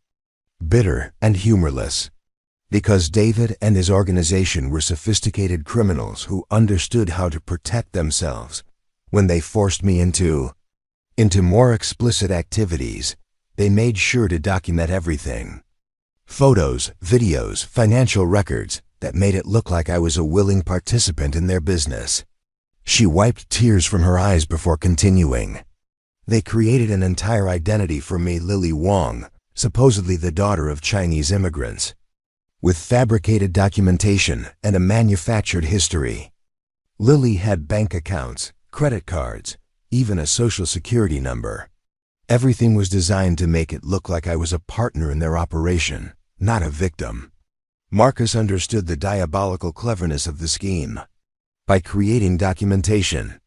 Speaker 1: bitter and humorless. "Because David and his organization were sophisticated criminals who understood how to protect themselves. When they forced me into more explicit activities, they made sure to document everything. Photos, videos, financial records that made it look like I was a willing participant in their business." She wiped tears from her eyes before continuing. "They created an entire identity for me, Lily Wong, supposedly the daughter of Chinese immigrants, with fabricated documentation and a manufactured history. Lily had bank accounts, credit cards, even a social security number. Everything was designed to make it look like I was a partner in their operation, not a victim." Marcus understood the diabolical cleverness of the scheme. By creating documentation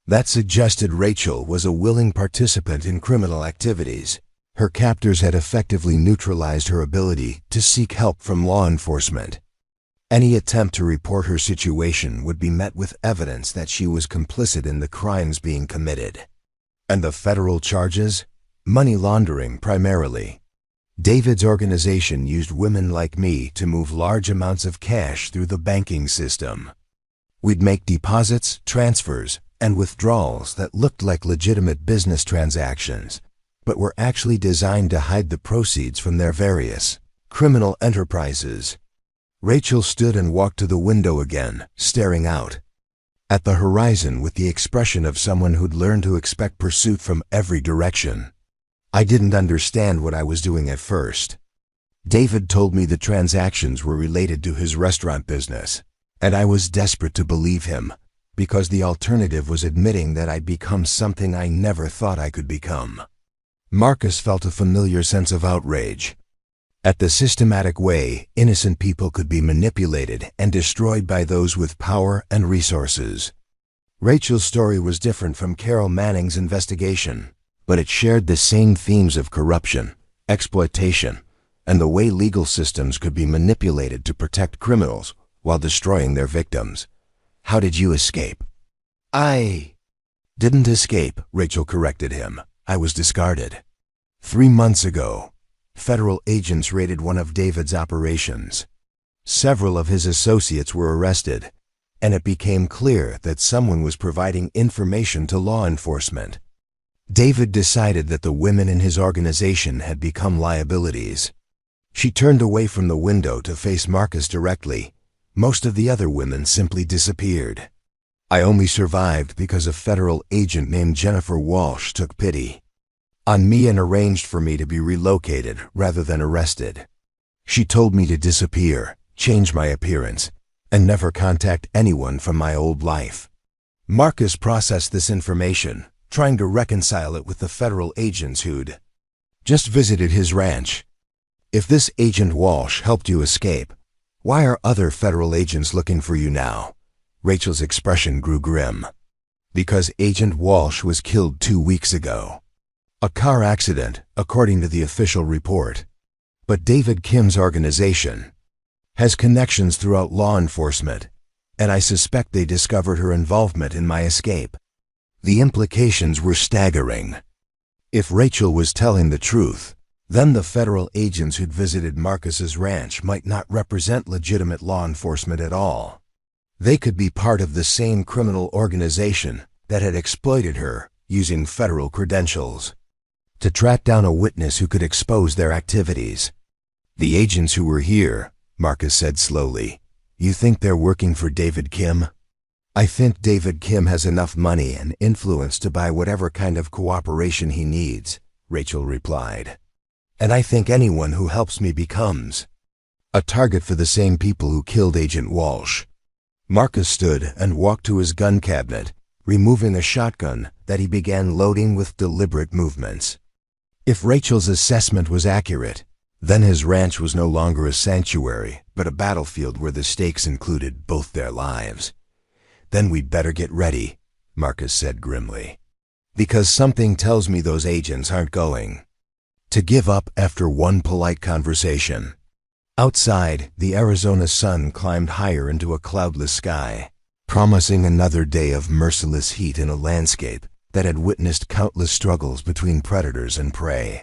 Speaker 1: that suggested Rachel was a willing participant in criminal activities, her captors had effectively neutralized her ability to seek help from law enforcement. Any attempt to report her situation would be met with evidence that she was complicit in the crimes being committed. And the federal charges? Money laundering primarily. David's organization used women like me to move large amounts of cash through the banking system. We'd make deposits, transfers, and withdrawals that looked like legitimate business transactions, but were actually designed to hide the proceeds from their various criminal enterprises. Rachel stood and walked to the window again, staring out at the horizon with the expression of someone who'd learned to expect pursuit from every direction. I didn't understand what I was doing at first. David told me the transactions were related to his restaurant business, and I was desperate to believe him, because the alternative was admitting that I'd become something I never thought I could become. Marcus felt a familiar sense of outrage at the systematic way innocent people could be manipulated and destroyed by those with power and resources. Rachel's story was different from Carol Manning's investigation, but it shared the same themes of corruption, exploitation, and the way legal systems could be manipulated to protect criminals while destroying their victims. "How did you escape?" "I didn't escape," Rachel corrected him. "I was discarded. 3 months ago, federal agents raided one of David's operations. Several of his associates were arrested, and it became clear that someone was providing information to law enforcement. David decided that the women in his organization had become liabilities." She turned away from the window to face Marcus directly. "Most of the other women simply disappeared. I only survived because a federal agent named Jennifer Walsh took pity on me and arranged for me to be relocated rather than arrested. She told me to disappear, change my appearance, and never contact anyone from my old life." Marcus processed this information, trying to reconcile it with the federal agents who'd just visited his ranch. "If this Agent Walsh helped you escape, why are other federal agents looking for you now?" Rachel's expression grew grim. "Because Agent Walsh was killed 2 weeks ago. A car accident, according to the official report. But David Kim's organization has connections throughout law enforcement, and I suspect they discovered her involvement in my escape." The implications were staggering. If Rachel was telling the truth, then the federal agents who'd visited Marcus's ranch might not represent legitimate law enforcement at all. They could be part of the same criminal organization that had exploited her using federal credentials to track down a witness who could expose their activities. "The agents who were here," Marcus said slowly, "you think they're working for David Kim?" "I think David Kim has enough money and influence to buy whatever kind of cooperation he needs," Rachel replied. "And I think anyone who helps me becomes a target for the same people who killed Agent Walsh." Marcus stood and walked to his gun cabinet, removing a shotgun that he began loading with deliberate movements. If Rachel's assessment was accurate, Then his ranch was no longer a sanctuary, but a battlefield where the stakes included both their lives. "Then we'd better get ready," Marcus said grimly. "Because something tells me those agents aren't going to give up after one polite conversation." Outside, the Arizona sun climbed higher into a cloudless sky, promising another day of merciless heat in a landscape that had witnessed countless struggles between predators and prey.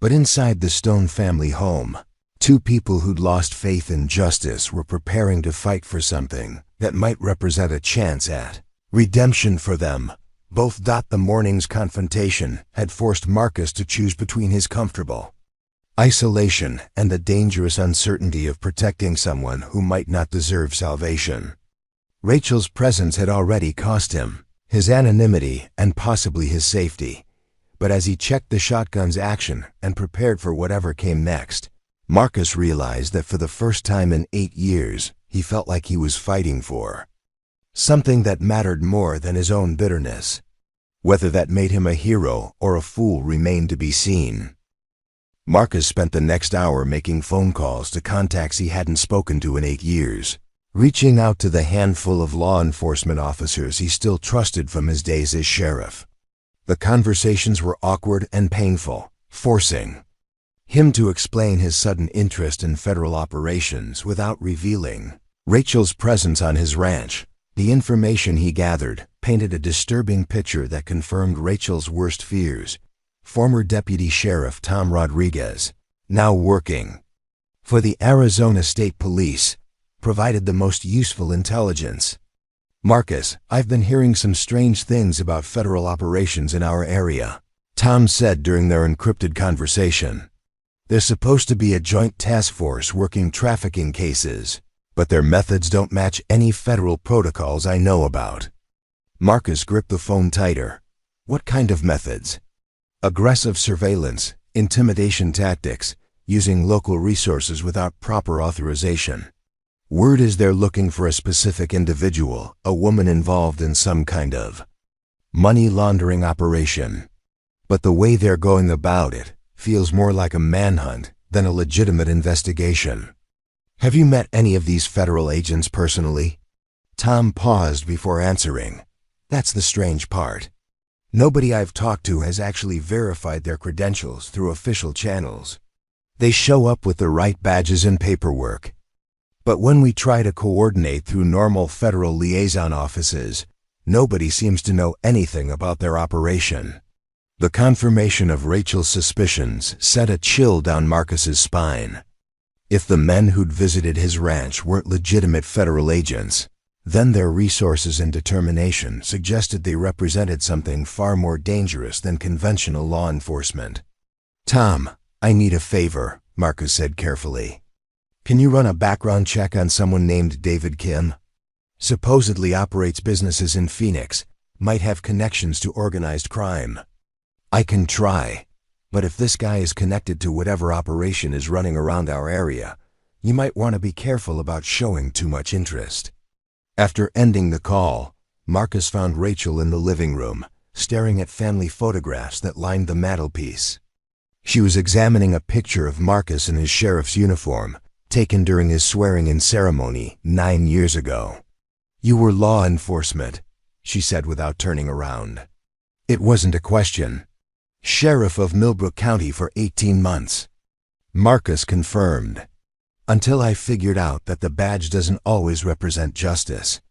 Speaker 1: But inside the Stone family home, two people who'd lost faith in justice were preparing to fight for something that might represent a chance at redemption for them. Both. The morning's confrontation had forced Marcus to choose between his comfortable isolation and the dangerous uncertainty of protecting someone who might not deserve salvation. Rachel's presence had already cost him his anonymity and possibly his safety. But as he checked the shotgun's action and prepared for whatever came next, Marcus realized that for the first time in 8 years, he felt like he was fighting for something that mattered more than his own bitterness. Whether that made him a hero or a fool remained to be seen. Marcus spent the next hour making phone calls to contacts he hadn't spoken to in 8 years, reaching out to the handful of law enforcement officers he still trusted from his days as sheriff. The conversations were awkward and painful, forcing him to explain his sudden interest in federal operations without revealing Rachel's presence on his ranch. The information he gathered painted a disturbing picture that confirmed Rachel's worst fears. Former Deputy Sheriff Tom Rodriguez, now working for the Arizona State Police, provided the most useful intelligence. "Marcus, I've been hearing some strange things about federal operations in our area," Tom said during their encrypted conversation. "There's supposed to be a joint task force working trafficking cases, but their methods don't match any federal protocols I know about." Marcus gripped the phone tighter. "What kind of methods?" "Aggressive surveillance, intimidation tactics, using local resources without proper authorization. Word is they're looking for a specific individual, a woman involved in some kind of money laundering operation. But the way they're going about it feels more like a manhunt than a legitimate investigation." "Have you met any of these federal agents personally?" Tom paused before answering. "That's the strange part. Nobody I've talked to has actually verified their credentials through official channels. They show up with the right badges and paperwork. But when we try to coordinate through normal federal liaison offices, nobody seems to know anything about their operation." The confirmation of Rachel's suspicions sent a chill down Marcus's spine. If the men who'd visited his ranch weren't legitimate federal agents, then their resources and determination suggested they represented something far more dangerous than conventional law enforcement. "Tom, I need a favor," Marcus said carefully. "Can you run a background check on someone named David Kim? Supposedly operates businesses in Phoenix, might have connections to organized crime." "I can try, but if this guy is connected to whatever operation is running around our area, you might want to be careful about showing too much interest." After ending the call, Marcus found Rachel in the living room, staring at family photographs that lined the mantelpiece. She was examining a picture of Marcus in his sheriff's uniform, taken during his swearing-in ceremony 9 years ago. "You were law enforcement," she said without turning around. It wasn't a question. "Sheriff of Millbrook County for 18 months. Marcus confirmed. "Until I figured out that the badge doesn't always represent justice."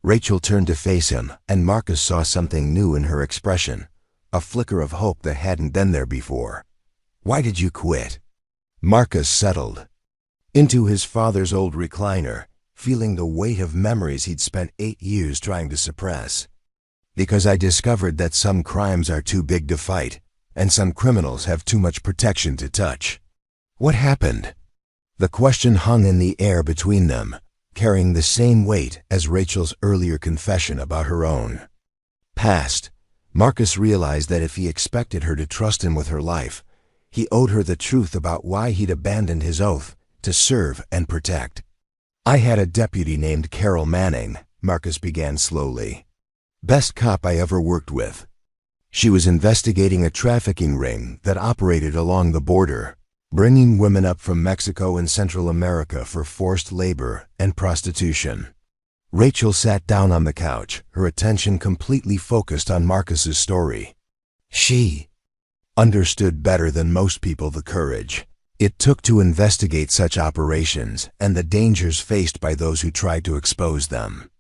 Speaker 1: Rachel turned to face him, and Marcus saw something new in her expression, a flicker of hope that hadn't been there before. "Why did you quit?" Marcus settled into his father's old recliner, feeling the weight of memories he'd spent 8 years trying to suppress. "Because I discovered that some crimes are too big to fight, and some criminals have too much protection to touch." "What happened?" The question hung in the air between them, carrying the same weight as Rachel's earlier confession about her own past. Marcus realized that if he expected her to trust him with her life, he owed her the truth about why he'd abandoned his oath to serve and protect. "I had a deputy named Carol Manning," Marcus began slowly. "Best cop I ever worked with. She was investigating a trafficking ring that operated along the border. bringing women up from Mexico and Central America for forced labor and prostitution. Rachel sat down on the couch, her attention completely focused on Marcus's story. She understood better than most people the courage it took to investigate such operations and the dangers faced by those who tried to expose them.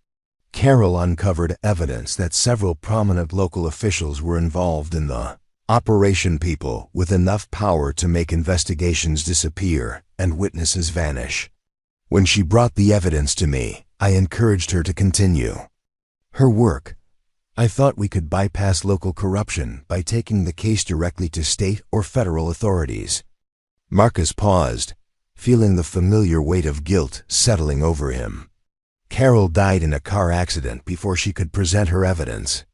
Speaker 1: Carol uncovered evidence that several prominent local officials were involved in the operation, people with enough power to make investigations disappear and witnesses vanish. When she brought the evidence to me, I encouraged her to continue her work. I thought we could bypass local corruption by taking the case directly to state or federal authorities. Marcus paused, feeling the familiar weight of guilt settling over him. Carol died in a car accident before she could present her evidence.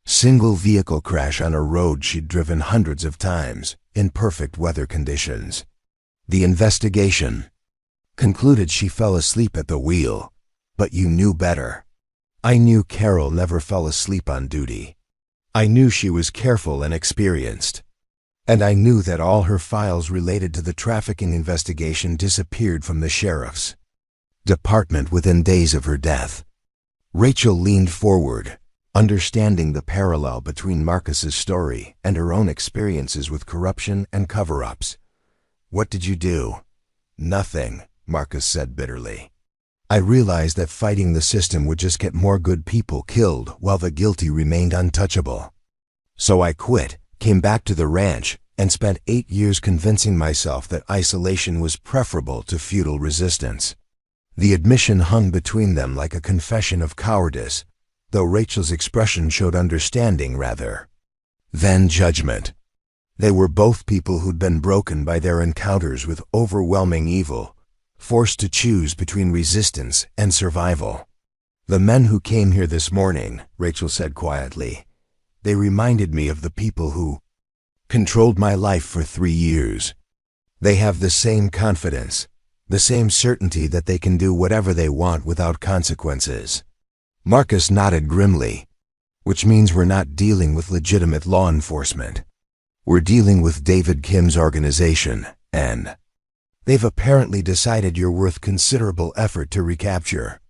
Speaker 1: Single vehicle crash on a road she'd driven hundreds of times, in perfect weather conditions. The investigation concluded she fell asleep at the wheel, but you knew better. I knew Carol never fell asleep on duty. I knew she was careful and experienced. And I knew that all her files related to the trafficking investigation disappeared from the sheriff's department within days of her death. Rachel leaned forward, understanding the parallel between Marcus's story and her own experiences with corruption and cover-ups. What did you do? Nothing, Marcus said bitterly. I realized that fighting the system would just get more good people killed while the guilty remained untouchable. So I quit, came back to the ranch, and spent 8 years convincing myself that isolation was preferable to futile resistance. The admission hung between them like a confession of cowardice, though Rachel's expression showed understanding rather than judgment. They were both people who'd been broken by their encounters with overwhelming evil, forced to choose between resistance and survival. The men who came here this morning, Rachel said quietly, they reminded me of the people who controlled my life for 3 years. They have the same confidence, the same certainty that they can do whatever they want without consequences. Marcus nodded grimly, which means we're not dealing with legitimate law enforcement. We're dealing with David Kim's organization, and they've apparently decided you're worth considerable effort to recapture.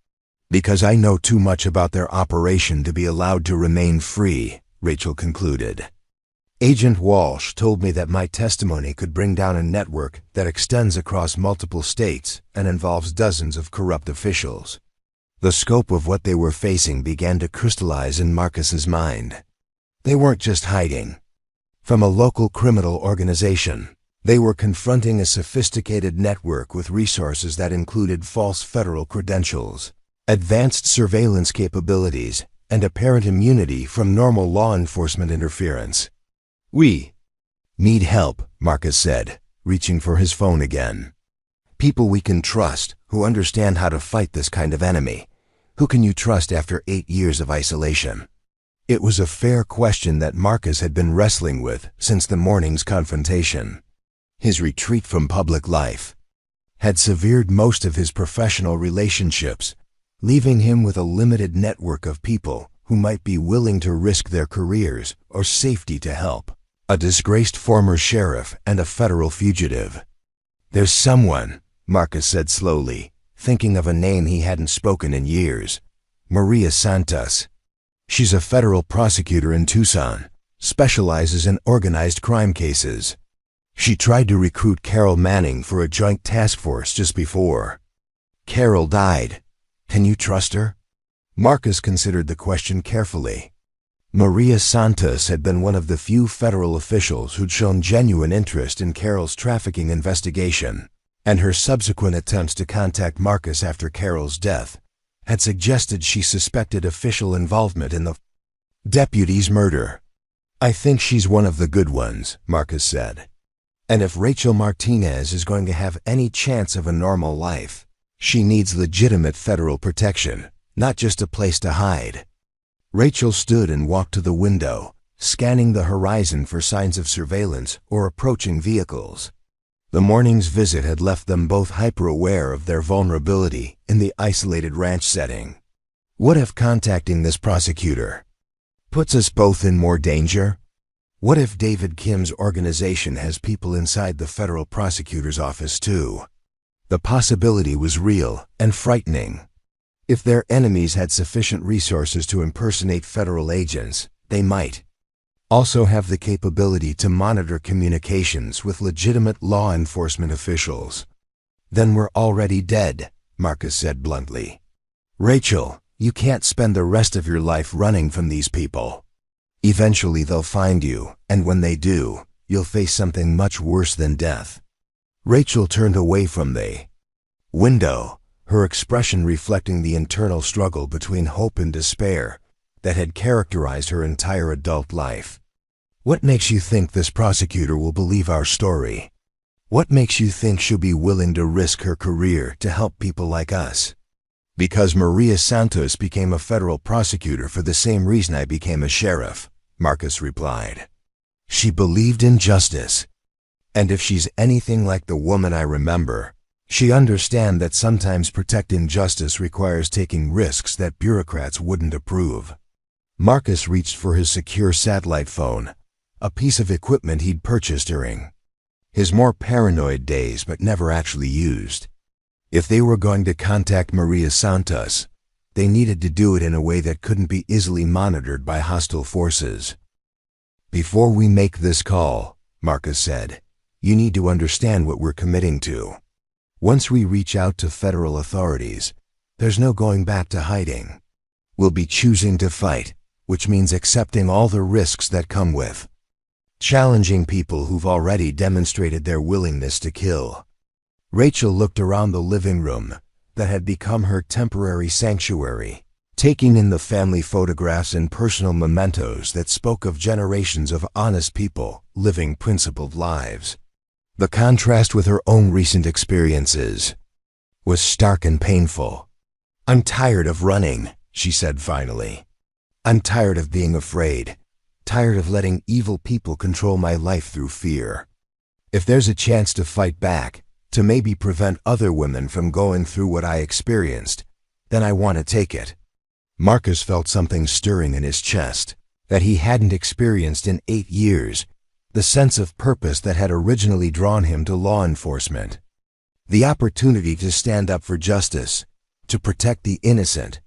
Speaker 1: Because I know too much about their operation to be allowed to remain free, Rachel concluded. Agent Walsh told me that my testimony could bring down a network that extends across multiple states and involves dozens of corrupt officials. The scope of what they were facing began to crystallize in Marcus's mind. They weren't just hiding from a local criminal organization. They were confronting a sophisticated network with resources that included false federal credentials, advanced surveillance capabilities, and apparent immunity from normal law enforcement interference. We need help, Marcus said, reaching for his phone again. People we can trust, who understand how to fight this kind of enemy. Who can you trust after 8 years of isolation? It was a fair question that Marcus had been wrestling with since the morning's confrontation. His retreat from public life had severed most of his professional relationships, leaving him with a limited network of people who might be willing to risk their careers or safety to help. A disgraced former sheriff and a federal fugitive. There's someone, Marcus said slowly, thinking of a name he hadn't spoken in years. Maria Santos. She's a federal prosecutor in Tucson, specializes in organized crime cases. She tried to recruit Carol Manning for a joint task force just before Carol died. Can you trust her? Marcus considered the question carefully. Maria Santos had been one of the few federal officials who'd shown genuine interest in Carol's trafficking investigation, and her subsequent attempts to contact Marcus after Carol's death had suggested she suspected official involvement in the deputy's murder. I think she's one of the good ones, Marcus said. And if Rachel Martinez is going to have any chance of a normal life, she needs legitimate federal protection, not just a place to hide. Rachel stood and walked to the window, scanning the horizon for signs of surveillance or approaching vehicles. The morning's visit had left them both hyper-aware of their vulnerability in the isolated ranch setting. What if contacting this prosecutor puts us both in more danger? What if David Kim's organization has people inside the federal prosecutor's office too? The possibility was real and frightening. If their enemies had sufficient resources to impersonate federal agents, they might also have the capability to monitor communications with legitimate law enforcement officials. Then we're already dead, Marcus said bluntly. Rachel, you can't spend the rest of your life running from these people. Eventually they'll find you, and when they do, you'll face something much worse than death. Rachel turned away from the window, her expression reflecting the internal struggle between hope and despair that had characterized her entire adult life. What makes you think this prosecutor will believe our story? What makes you think she'll be willing to risk her career to help people like us? Because Maria Santos became a federal prosecutor for the same reason I became a sheriff, Marcus replied. She believed in justice. And if she's anything like the woman I remember, she understands that sometimes protecting justice requires taking risks that bureaucrats wouldn't approve. Marcus reached for his secure satellite phone, a piece of equipment he'd purchased during his more paranoid days but never actually used. If they were going to contact Maria Santos, they needed to do it in a way that couldn't be easily monitored by hostile forces. Before we make this call, Marcus said, you need to understand what we're committing to. Once we reach out to federal authorities, there's no going back to hiding. We'll be choosing to fight, which means accepting all the risks that come with challenging people who've already demonstrated their willingness to kill. Rachel looked around the living room that had become her temporary sanctuary, taking in the family photographs and personal mementos that spoke of generations of honest people living principled lives. The contrast with her own recent experiences was stark and painful. I'm tired of running, she said finally. I'm tired of being afraid, tired of letting evil people control my life through fear. If there's a chance to fight back, to maybe prevent other women from going through what I experienced, then I want to take it. Marcus felt something stirring in his chest that he hadn't experienced in 8 years, the sense of purpose that had originally drawn him to law enforcement. The opportunity to stand up for justice, to protect the innocent,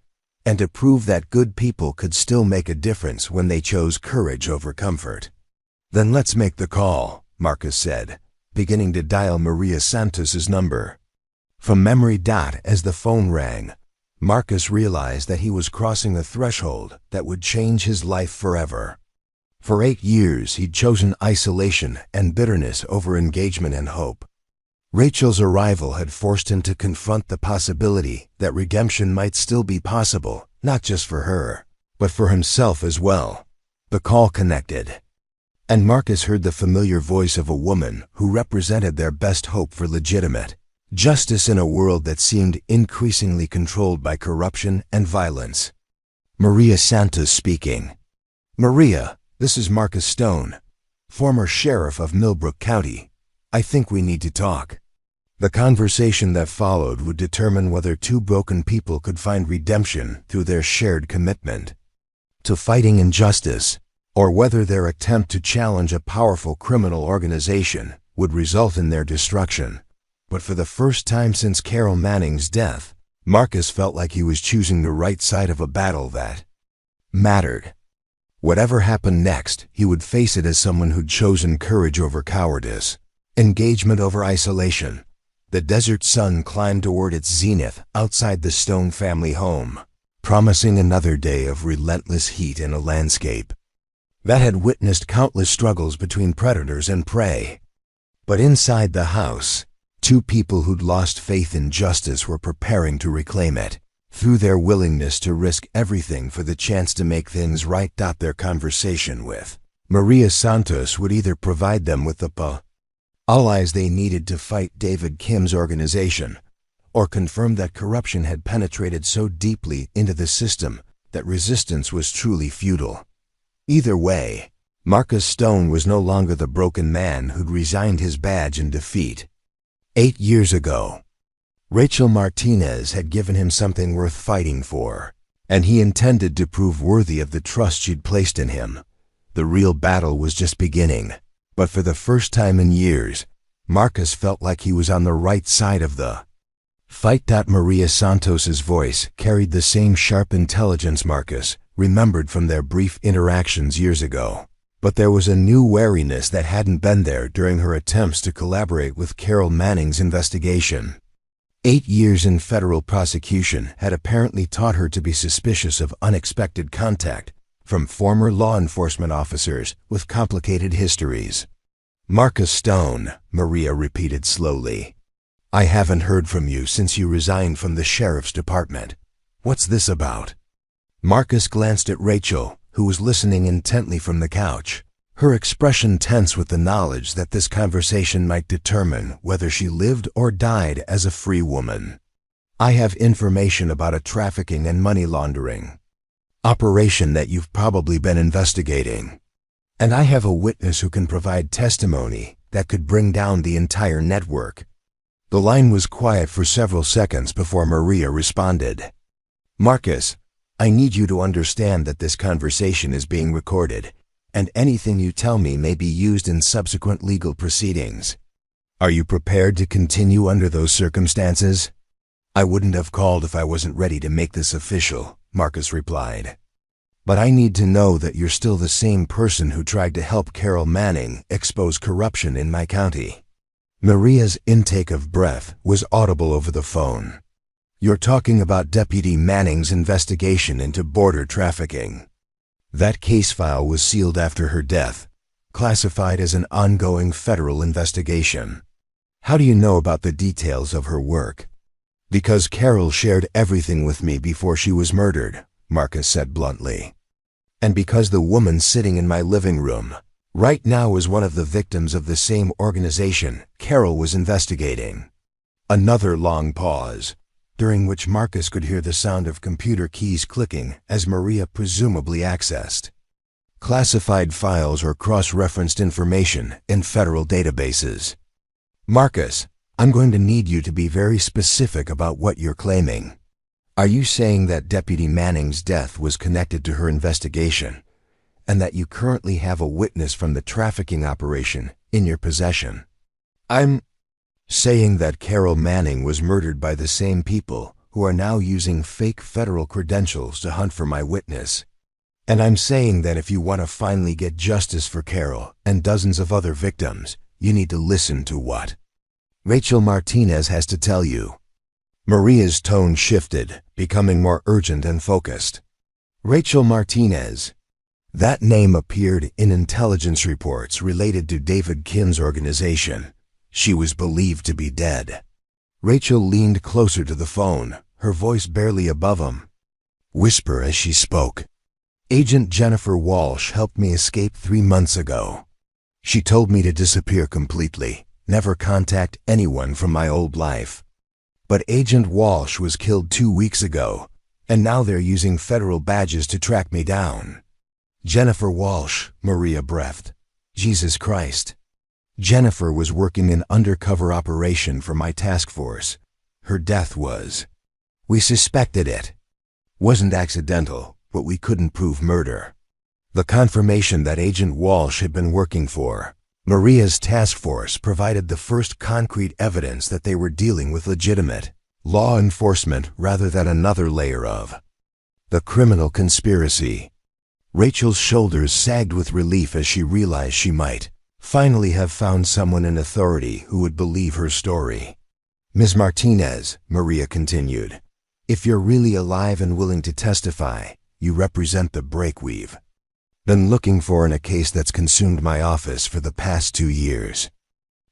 Speaker 1: and to prove that good people could still make a difference when they chose courage over comfort. Then let's make the call, Marcus said, beginning to dial Maria Santos's number. From memory. As the phone rang, Marcus realized that he was crossing a threshold that would change his life forever. For 8 years he'd chosen isolation and bitterness over engagement and hope. Rachel's arrival had forced him to confront the possibility that redemption might still be possible, not just for her, but for himself as well. The call connected, and Marcus heard the familiar voice of a woman who represented their best hope for legitimate justice in a world that seemed increasingly controlled by corruption and violence. Maria Santos speaking. Maria, this is Marcus Stone, former sheriff of Millbrook County. I think we need to talk. The conversation that followed would determine whether two broken people could find redemption through their shared commitment to fighting injustice, or whether their attempt to challenge a powerful criminal organization would result in their destruction. But for the first time since Carol Manning's death, Marcus felt like he was choosing the right side of a battle that mattered. Whatever happened next, he would face it as someone who'd chosen courage over cowardice, engagement over isolation. The desert sun climbed toward its zenith outside the Stone family home, promising another day of relentless heat in a landscape that had witnessed countless struggles between predators and prey. But inside the house, two people who'd lost faith in justice were preparing to reclaim it, through their willingness to risk everything for the chance to make things right. Their conversation with Maria Santos would either provide them with the allies they needed to fight David Kim's organization, or confirm that corruption had penetrated so deeply into the system that resistance was truly futile. Either way, Marcus Stone was no longer the broken man who'd resigned his badge in defeat. 8 years ago, Rachel Martinez had given him something worth fighting for, and he intended to prove worthy of the trust she'd placed in him. The real battle was just beginning, but for the first time in years, Marcus felt like he was on the right side of the fight. Maria Santos's voice carried the same sharp intelligence Marcus remembered from their brief interactions years ago. But there was a new wariness that hadn't been there during her attempts to collaborate with Carol Manning's investigation. 8 years in federal prosecution had apparently taught her to be suspicious of unexpected contact from former law enforcement officers with complicated histories. Marcus Stone, Maria repeated slowly. I haven't heard from you since you resigned from the sheriff's department. What's this about? Marcus glanced at Rachel, who was listening intently from the couch, her expression tense with the knowledge that this conversation might determine whether she lived or died as a free woman. I have information about a trafficking and money laundering operation that you've probably been investigating. And I have a witness who can provide testimony that could bring down the entire network. The line was quiet for several seconds before Maria responded. Marcus, I need you to understand that this conversation is being recorded, and anything you tell me may be used in subsequent legal proceedings. Are you prepared to continue under those circumstances? I wouldn't have called if I wasn't ready to make this official, Marcus replied. But I need to know that you're still the same person who tried to help Carol Manning expose corruption in my county. Maria's intake of breath was audible over the phone. You're talking about Deputy Manning's investigation into border trafficking. That case file was sealed after her death, classified as an ongoing federal investigation. How do you know about the details of her work? Because Carol shared everything with me before she was murdered, Marcus said bluntly. And because the woman sitting in my living room right now is one of the victims of the same organization Carol was investigating. Another long pause, during which Marcus could hear the sound of computer keys clicking as Maria presumably accessed classified files or cross-referenced information in federal databases. Marcus, I'm going to need you to be very specific about what you're claiming. Are you saying that Deputy Manning's death was connected to her investigation, and that you currently have a witness from the trafficking operation in your possession? I'm saying that Carol Manning was murdered by the same people who are now using fake federal credentials to hunt for my witness. And I'm saying that if you want to finally get justice for Carol and dozens of other victims, you need to listen to what Rachel Martinez has to tell you. Maria's tone shifted, becoming more urgent and focused. Rachel Martinez. That name appeared in intelligence reports related to David Kim's organization. She was believed to be dead. Rachel leaned closer to the phone, her voice barely above him. Whisper as she spoke. Agent Jennifer Walsh helped me escape 3 months ago. She told me to disappear completely, never contact anyone from my old life. But Agent Walsh was killed 2 weeks ago, and now they're using federal badges to track me down. Jennifer Walsh, Maria breathed. Jesus Christ. Jennifer was working an undercover operation for my task force. Her death was. We suspected it. Wasn't accidental, but we couldn't prove murder. The confirmation that Agent Walsh had been working for Maria's task force provided the first concrete evidence that they were dealing with legitimate law enforcement rather than another layer of the criminal conspiracy. Rachel's shoulders sagged with relief as she realized she might finally have found someone in authority who would believe her story. Ms. Martinez, Maria continued, if you're really alive and willing to testify, you represent the break we've been looking for in a case that's consumed my office for the past 2 years.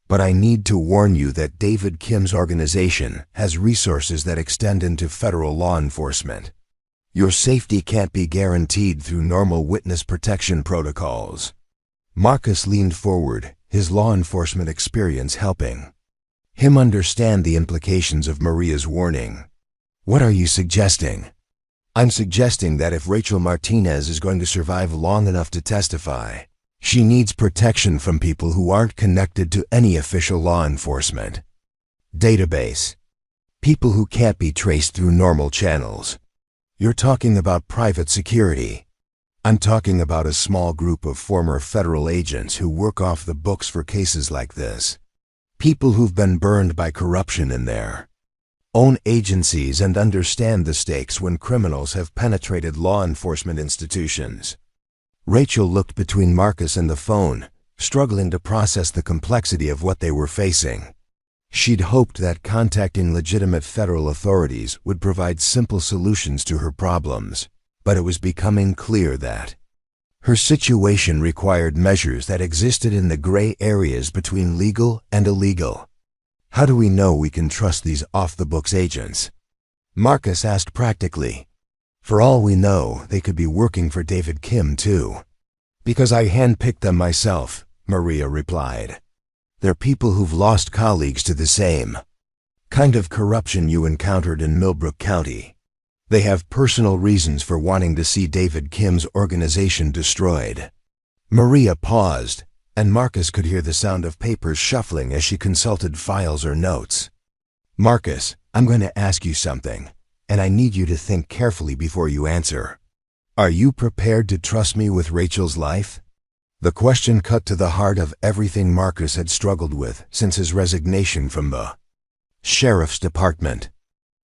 Speaker 1: But I need to warn you that David Kim's organization has resources that extend into federal law enforcement. Your safety can't be guaranteed through normal witness protection protocols. Marcus leaned forward, his law enforcement experience helping him understand the implications of Maria's warning. What are you suggesting? I'm suggesting that if Rachel Martinez is going to survive long enough to testify, she needs protection from people who aren't connected to any official law enforcement database. People who can't be traced through normal channels. You're talking about private security. I'm talking about a small group of former federal agents who work off the books for cases like this. People who've been burned by corruption in their own agencies and understand the stakes when criminals have penetrated law enforcement institutions. Rachel looked between Marcus and the phone, struggling to process the complexity of what they were facing. She'd hoped that contacting legitimate federal authorities would provide simple solutions to her problems, but it was becoming clear that her situation required measures that existed in the gray areas between legal and illegal. How do we know we can trust these off-the-books agents? Marcus asked practically. For all we know, they could be working for David Kim too. Because I handpicked them myself, Maria replied. They're people who've lost colleagues to the same kind of corruption you encountered in Millbrook County. They have personal reasons for wanting to see David Kim's organization destroyed. Maria paused, and Marcus could hear the sound of papers shuffling as she consulted files or notes. Marcus, I'm going to ask you something, and I need you to think carefully before you answer. Are you prepared to trust me with Rachel's life? The question cut to the heart of everything Marcus had struggled with since his resignation from the sheriff's department.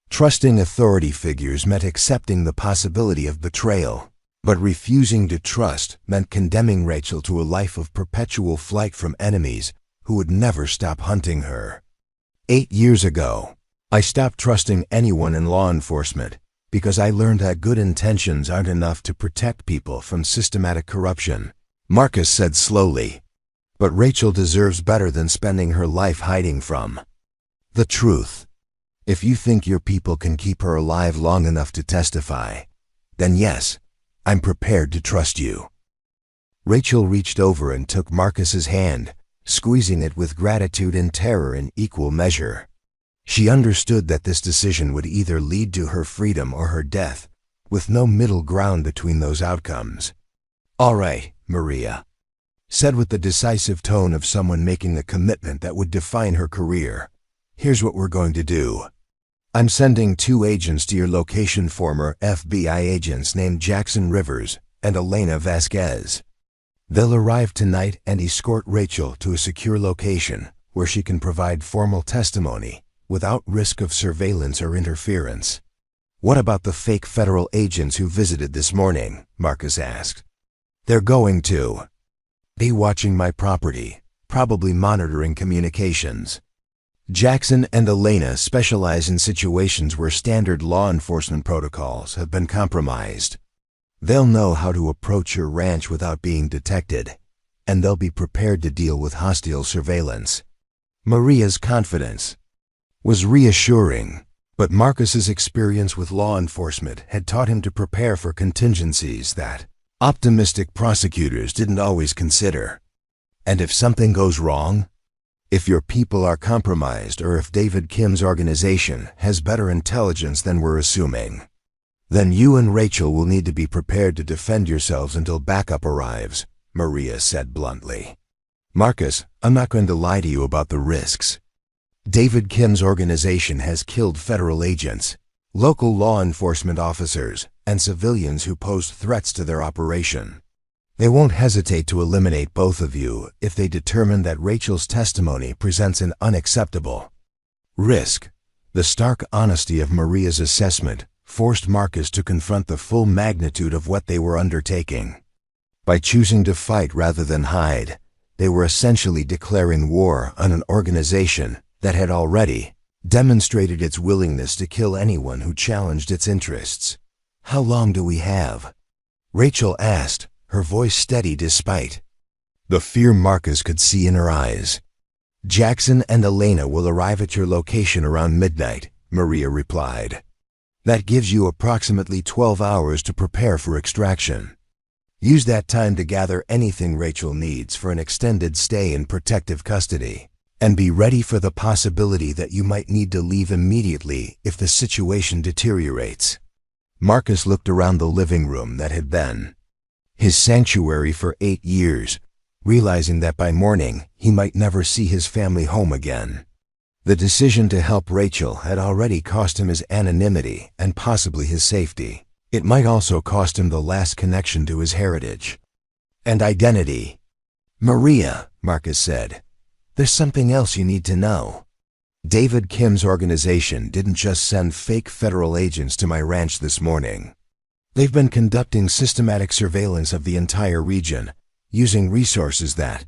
Speaker 1: Trusting authority figures meant accepting the possibility of betrayal, but refusing to trust meant condemning Rachel to a life of perpetual flight from enemies who would never stop hunting her. 8 years ago, I stopped trusting anyone in law enforcement because I learned that good intentions aren't enough to protect people from systematic corruption, Marcus said slowly. But Rachel deserves better than spending her life hiding from the truth. If you think your people can keep her alive long enough to testify, then yes, I'm prepared to trust you. Rachel reached over and took Marcus's hand, squeezing it with gratitude and terror in equal measure. She understood that this decision would either lead to her freedom or her death, with no middle ground between those outcomes. All right, Maria, said with the decisive tone of someone making a commitment that would define her career. Here's what we're going to do. I'm sending 2 agents to your location, former FBI agents named Jackson Rivers and Elena Vasquez. They'll arrive tonight and escort Rachel to a secure location where she can provide formal testimony without risk of surveillance or interference. What about the fake federal agents who visited this morning? Marcus asked. They're going to be watching my property, probably monitoring communications. Jackson and Elena specialize in situations where standard law enforcement protocols have been compromised. They'll know how to approach your ranch without being detected, and they'll be prepared to deal with hostile surveillance. Maria's confidence was reassuring, but Marcus's experience with law enforcement had taught him to prepare for contingencies that optimistic prosecutors didn't always consider. And if something goes wrong, if your people are compromised or if David Kim's organization has better intelligence than we're assuming, then you and Rachel will need to be prepared to defend yourselves until backup arrives, Maria said bluntly. Marcus, I'm not going to lie to you about the risks. David Kim's organization has killed federal agents, local law enforcement officers, and civilians who posed threats to their operation. They won't hesitate to eliminate both of you if they determine that Rachel's testimony presents an unacceptable risk. The stark honesty of Maria's assessment forced Marcus to confront the full magnitude of what they were undertaking. By choosing to fight rather than hide, they were essentially declaring war on an organization that had already demonstrated its willingness to kill anyone who challenged its interests. How long do we have? Rachel asked, her voice steady despite the fear Marcus could see in her eyes. Jackson and Elena will arrive at your location around midnight, Maria replied. That gives you approximately 12 hours to prepare for extraction. Use that time to gather anything Rachel needs for an extended stay in protective custody, and be ready for the possibility that you might need to leave immediately if the situation deteriorates. Marcus looked around the living room that had been his sanctuary for 8 years, realizing that by morning he might never see his family home again. The decision to help Rachel had already cost him his anonymity and possibly his safety, It might also cost him the last connection to his heritage and identity. "Maria," Marcus said, "there's something else you need to know. David Kim's organization didn't just send fake federal agents to my ranch this morning. They've been conducting systematic surveillance of the entire region, using resources that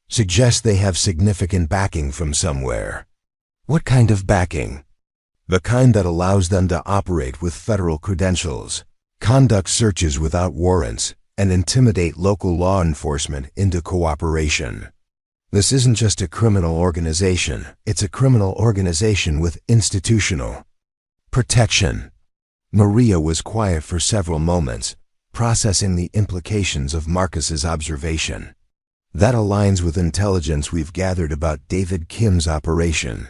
Speaker 1: suggest they have significant backing from somewhere." "What kind of backing?" "The kind that allows them to operate with federal credentials, conduct searches without warrants, and intimidate local law enforcement into cooperation. This isn't just a criminal organization, it's a criminal organization with institutional protection." Maria was quiet for several moments, processing the implications of Marcus's observation. "That aligns with intelligence we've gathered about David Kim's operation.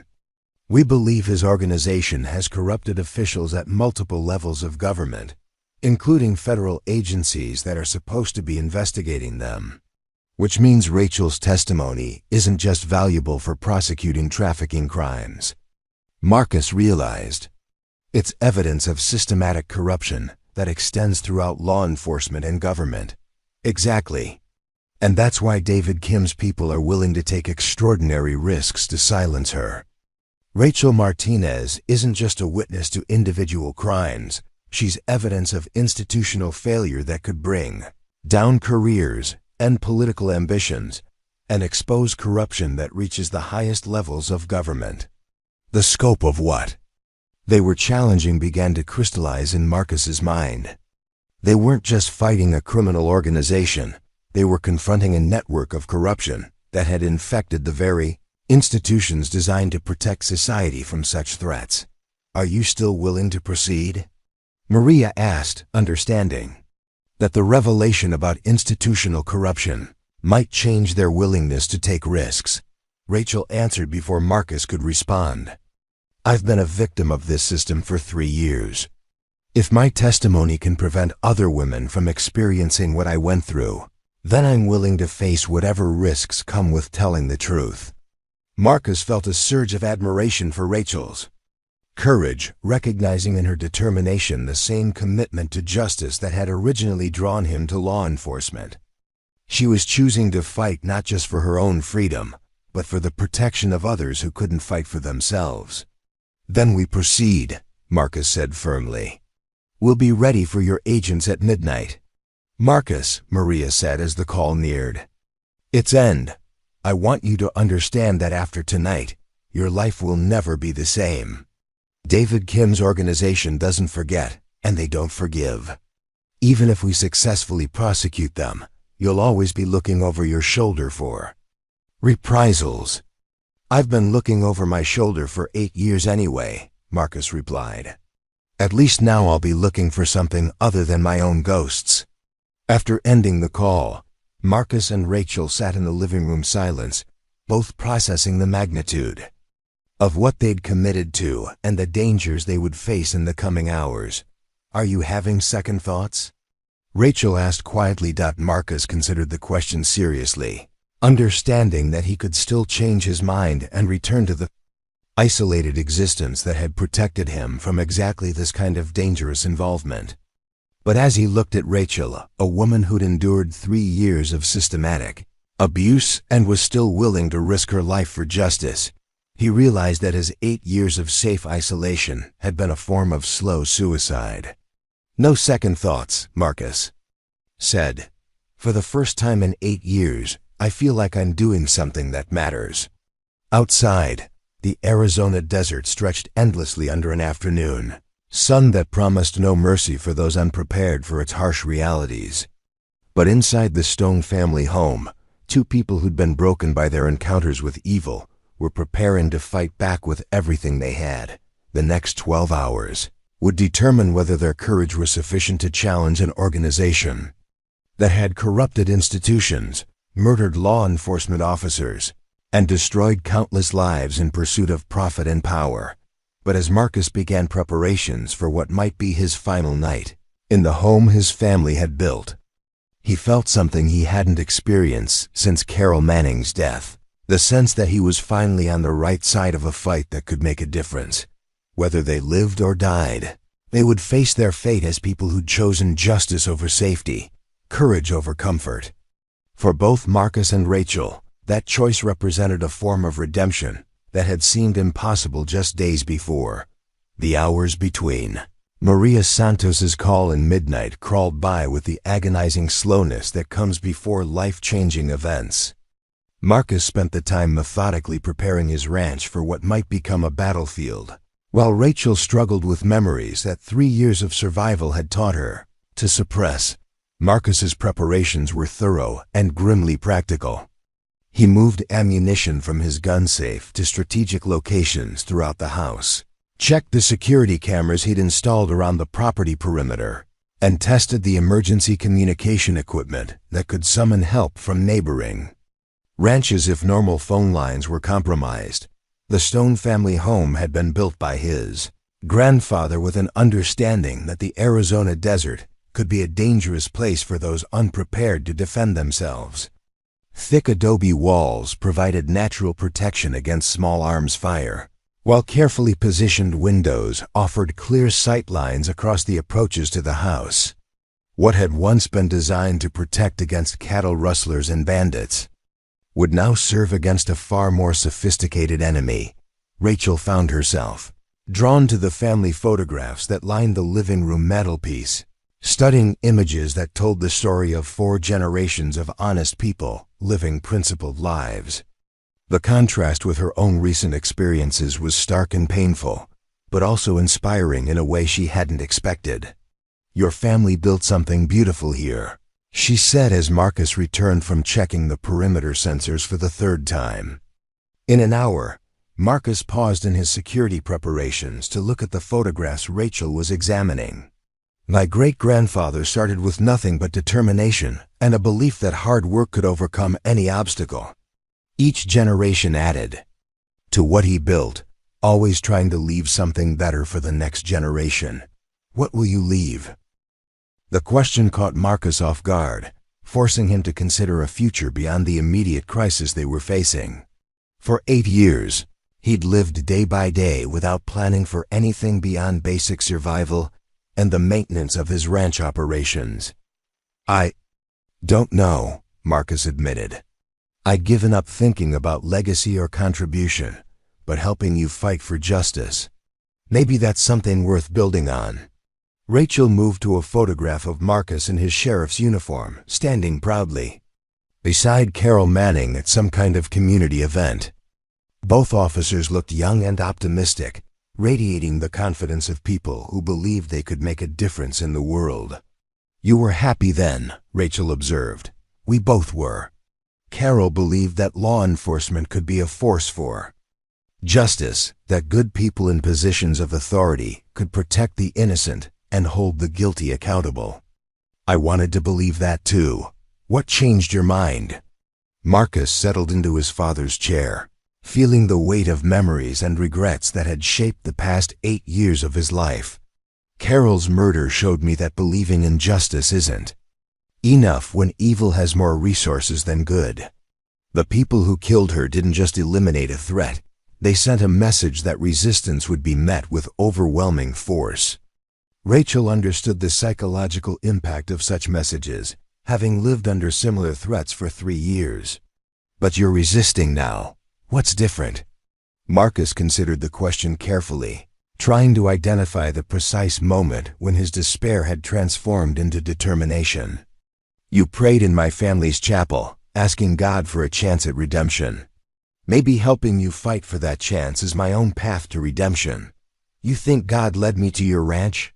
Speaker 1: We believe his organization has corrupted officials at multiple levels of government, including federal agencies that are supposed to be investigating them. Which means Rachel's testimony isn't just valuable for prosecuting trafficking crimes." Marcus realized. It's evidence of systematic corruption that extends throughout law enforcement and government. Exactly. And that's why David Kim's people are willing to take extraordinary risks to silence her. Rachel Martinez isn't just a witness to individual crimes, she's evidence of institutional failure that could bring down careers and political ambitions, and expose corruption that reaches the highest levels of government. The scope of what they were challenging began to crystallize in Marcus's mind. They weren't just fighting a criminal organization, they were confronting a network of corruption that had infected the very institutions designed to protect society from such threats. "Are you still willing to proceed?" Maria asked, understanding that the revelation about institutional corruption might change their willingness to take risks. Rachel answered before Marcus could respond. "I've been a victim of this system for 3 years. If my testimony can prevent other women from experiencing what I went through, then I'm willing to face whatever risks come with telling the truth." Marcus felt a surge of admiration for Rachel's courage, recognizing in her determination the same commitment to justice that had originally drawn him to law enforcement. She was choosing to fight not just for her own freedom, but for the protection of others who couldn't fight for themselves. "Then we proceed," Marcus said firmly. "We'll be ready for your agents at midnight." "Marcus," Maria said as the call neared, "it's end. I want you to understand that after tonight, your life will never be the same. David Kim's organization doesn't forget, and they don't forgive. Even if we successfully prosecute them, you'll always be looking over your shoulder for reprisals." "I've been looking over my shoulder for 8 years anyway," Marcus replied. "At least now I'll be looking for something other than my own ghosts." After ending the call, Marcus and Rachel sat in the living room silence, both processing the magnitude of what they'd committed to and the dangers they would face in the coming hours. "Are you having second thoughts?" Rachel asked quietly. Marcus considered the question seriously, understanding that he could still change his mind and return to the isolated existence that had protected him from exactly this kind of dangerous involvement. But as he looked at Rachel, a woman who'd endured 3 years of systematic abuse and was still willing to risk her life for justice, he realized that his 8 years of safe isolation had been a form of slow suicide. "No second thoughts," Marcus said. "For the first time in 8 years, I feel like I'm doing something that matters." Outside, the Arizona desert stretched endlessly under an afternoon sun that promised no mercy for those unprepared for its harsh realities. But inside the Stone family home, 2 people who'd been broken by their encounters with evil were preparing to fight back with everything they had. The next 12 hours would determine whether their courage was sufficient to challenge an organization that had corrupted institutions, murdered law enforcement officers, and destroyed countless lives in pursuit of profit and power. But as Marcus began preparations for what might be his final night in the home his family had built, he felt something he hadn't experienced since Carol Manning's death. The sense that he was finally on the right side of a fight that could make a difference, whether they lived or died. They would face their fate as people who'd chosen justice over safety, courage over comfort. For both Marcus and Rachel, that choice represented a form of redemption that had seemed impossible just days before. The hours between. Maria Santos's call in midnight crawled by with the agonizing slowness that comes before life-changing events. Marcus spent the time methodically preparing his ranch for what might become a battlefield, while Rachel struggled with memories that 3 years of survival had taught her to suppress. Marcus's preparations were thorough and grimly practical. He moved ammunition from his gun safe to strategic locations throughout the house, checked the security cameras he'd installed around the property perimeter, and tested the emergency communication equipment that could summon help from neighboring ranches if normal phone lines were compromised. The Stone family home had been built by his grandfather with an understanding that the Arizona desert could be a dangerous place for those unprepared to defend themselves. Thick adobe walls provided natural protection against small arms fire, while carefully positioned windows offered clear sight lines across the approaches to the house. What had once been designed to protect against cattle rustlers and bandits would now serve against a far more sophisticated enemy. Rachel found herself drawn to the family photographs that lined the living room mantelpiece, studying images that told the story of 4 generations of honest people living principled lives. The contrast with her own recent experiences was stark and painful, but also inspiring in a way she hadn't expected. "Your family built something beautiful here," she said as Marcus returned from checking the perimeter sensors for the 3rd time. In an hour, Marcus paused in his security preparations to look at the photographs Rachel was examining. "My great-grandfather started with nothing but determination and a belief that hard work could overcome any obstacle. Each generation added to what he built, always trying to leave something better for the next generation. What will you leave?" The question caught Marcus off guard, forcing him to consider a future beyond the immediate crisis they were facing. For 8 years, he'd lived day by day without planning for anything beyond basic survival and the maintenance of his ranch operations. "I don't know," Marcus admitted. "I'd given up thinking about legacy or contribution, but helping you fight for justice. Maybe that's something worth building on." Rachel moved to a photograph of Marcus in his sheriff's uniform, standing proudly beside Carol Manning at some kind of community event. Both officers looked young and optimistic, radiating the confidence of people who believed they could make a difference in the world. "You were happy then," Rachel observed. "We both were." Carol believed that law enforcement could be a force for justice, that good people in positions of authority could protect the innocent and hold the guilty accountable. "I wanted to believe that too. What changed your mind?" Marcus settled into his father's chair, feeling the weight of memories and regrets that had shaped the past 8 years of his life. "Carol's murder showed me that believing in justice isn't enough when evil has more resources than good. The people who killed her didn't just eliminate a threat, they sent a message that resistance would be met with overwhelming force." Rachel understood the psychological impact of such messages, having lived under similar threats for 3 years. "But you're resisting now. What's different?" Marcus considered the question carefully, trying to identify the precise moment when his despair had transformed into determination. "You prayed in my family's chapel, asking God for a chance at redemption. Maybe helping you fight for that chance is my own path to redemption. You think God led me to your ranch?"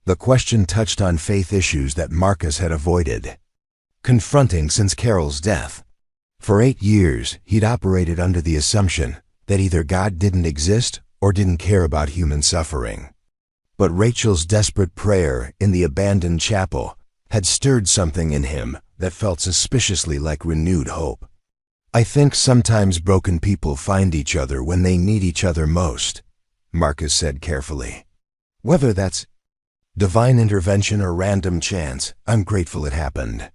Speaker 1: The question touched on faith issues that Marcus had avoided confronting since Carol's death. For 8 years, he'd operated under the assumption that either God didn't exist or didn't care about human suffering. But Rachel's desperate prayer in the abandoned chapel had stirred something in him that felt suspiciously like renewed hope. "I think sometimes broken people find each other when they need each other most," Marcus said carefully. "Whether that's divine intervention or random chance, I'm grateful it happened."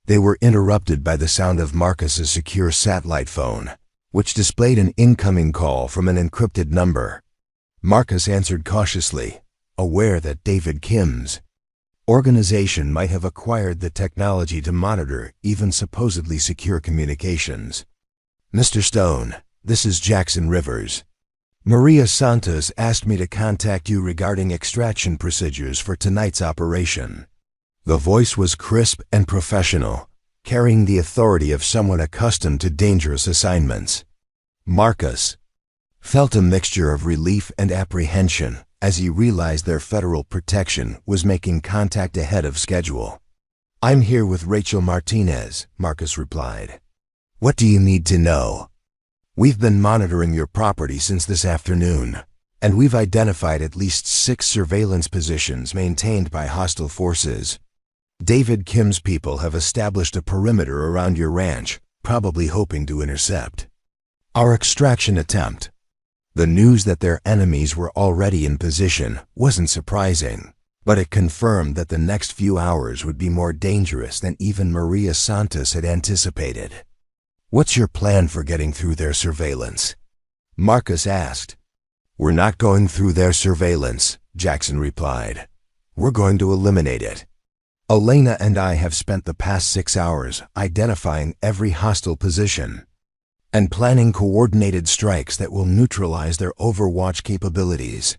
Speaker 1: They were interrupted by the sound of Marcus's secure satellite phone, which displayed an incoming call from an encrypted number. Marcus answered cautiously. aware that David Kim's organization might have acquired the technology to monitor even supposedly secure communications. "Mr. Stone, this is Jackson Rivers. Maria Santos asked me to contact you regarding extraction procedures for tonight's operation." The voice was crisp and professional, carrying the authority of someone accustomed to dangerous assignments. Marcus felt a mixture of relief and apprehension as he realized their federal protection was making contact ahead of schedule. "I'm here with Rachel Martinez," Marcus replied. "What do you need to know?" "We've been monitoring your property since this afternoon, and we've identified at least 6 surveillance positions maintained by hostile forces. David Kim's people have established a perimeter around your ranch, probably hoping to intercept our extraction attempt." The news that their enemies were already in position wasn't surprising, but it confirmed that the next few hours would be more dangerous than even Maria Santos had anticipated. "What's your plan for getting through their surveillance?" Marcus asked. "We're not going through their surveillance," Jackson replied. "We're going to eliminate it. Elena and I have spent the past 6 hours identifying every hostile position and planning coordinated strikes that will neutralize their overwatch capabilities."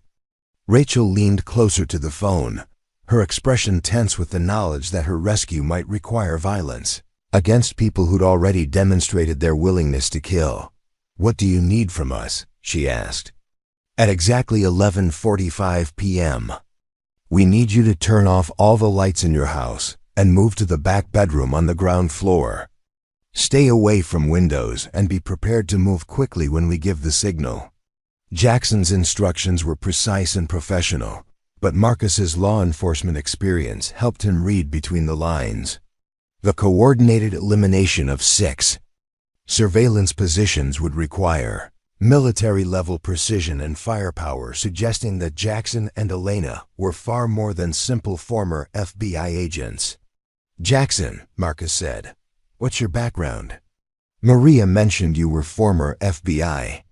Speaker 1: Rachel leaned closer to the phone, her expression tense with the knowledge that her rescue might require violence against people who'd already demonstrated their willingness to kill. "What do you need from us?" she asked. "At exactly 11:45 p.m., we need you to turn off all the lights in your house and move to the back bedroom on the ground floor. Stay away from windows and be prepared to move quickly when we give the signal." Jackson's instructions were precise and professional, but Marcus's law enforcement experience helped him read between the lines. The coordinated elimination of 6 surveillance positions would require military-level precision and firepower, suggesting that Jackson and Elena were far more than simple former FBI agents. "Jackson," Marcus said, "what's your background? Maria mentioned you were former FBI,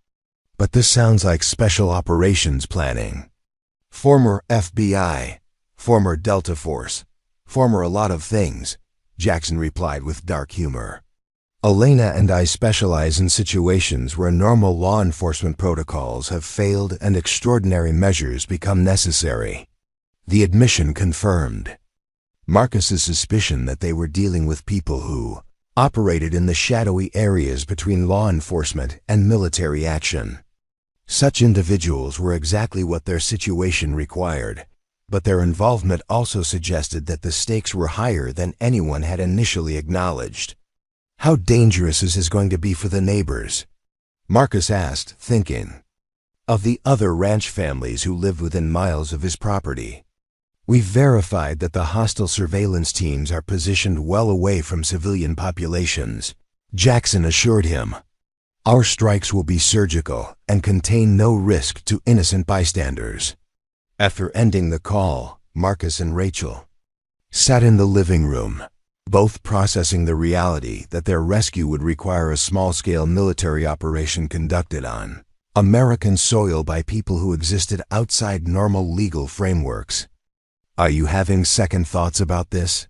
Speaker 1: but this sounds like special operations planning." "Former FBI, former Delta Force, former a lot of things," Jackson replied with dark humor. "Elena and I specialize in situations where normal law enforcement protocols have failed and extraordinary measures become necessary." The admission confirmed Marcus's suspicion that they were dealing with people who operated in the shadowy areas between law enforcement and military action. Such individuals were exactly what their situation required, but their involvement also suggested that the stakes were higher than anyone had initially acknowledged. "How dangerous is this going to be for the neighbors?" Marcus asked, thinking of the other ranch families who lived within miles of his property. "We've verified that the hostile surveillance teams are positioned well away from civilian populations," Jackson assured him. "Our strikes will be surgical and contain no risk to innocent bystanders." After ending the call, Marcus and Rachel sat in the living room, both processing the reality that their rescue would require a small-scale military operation conducted on American soil by people who existed outside normal legal frameworks. "Are you having second thoughts about this?"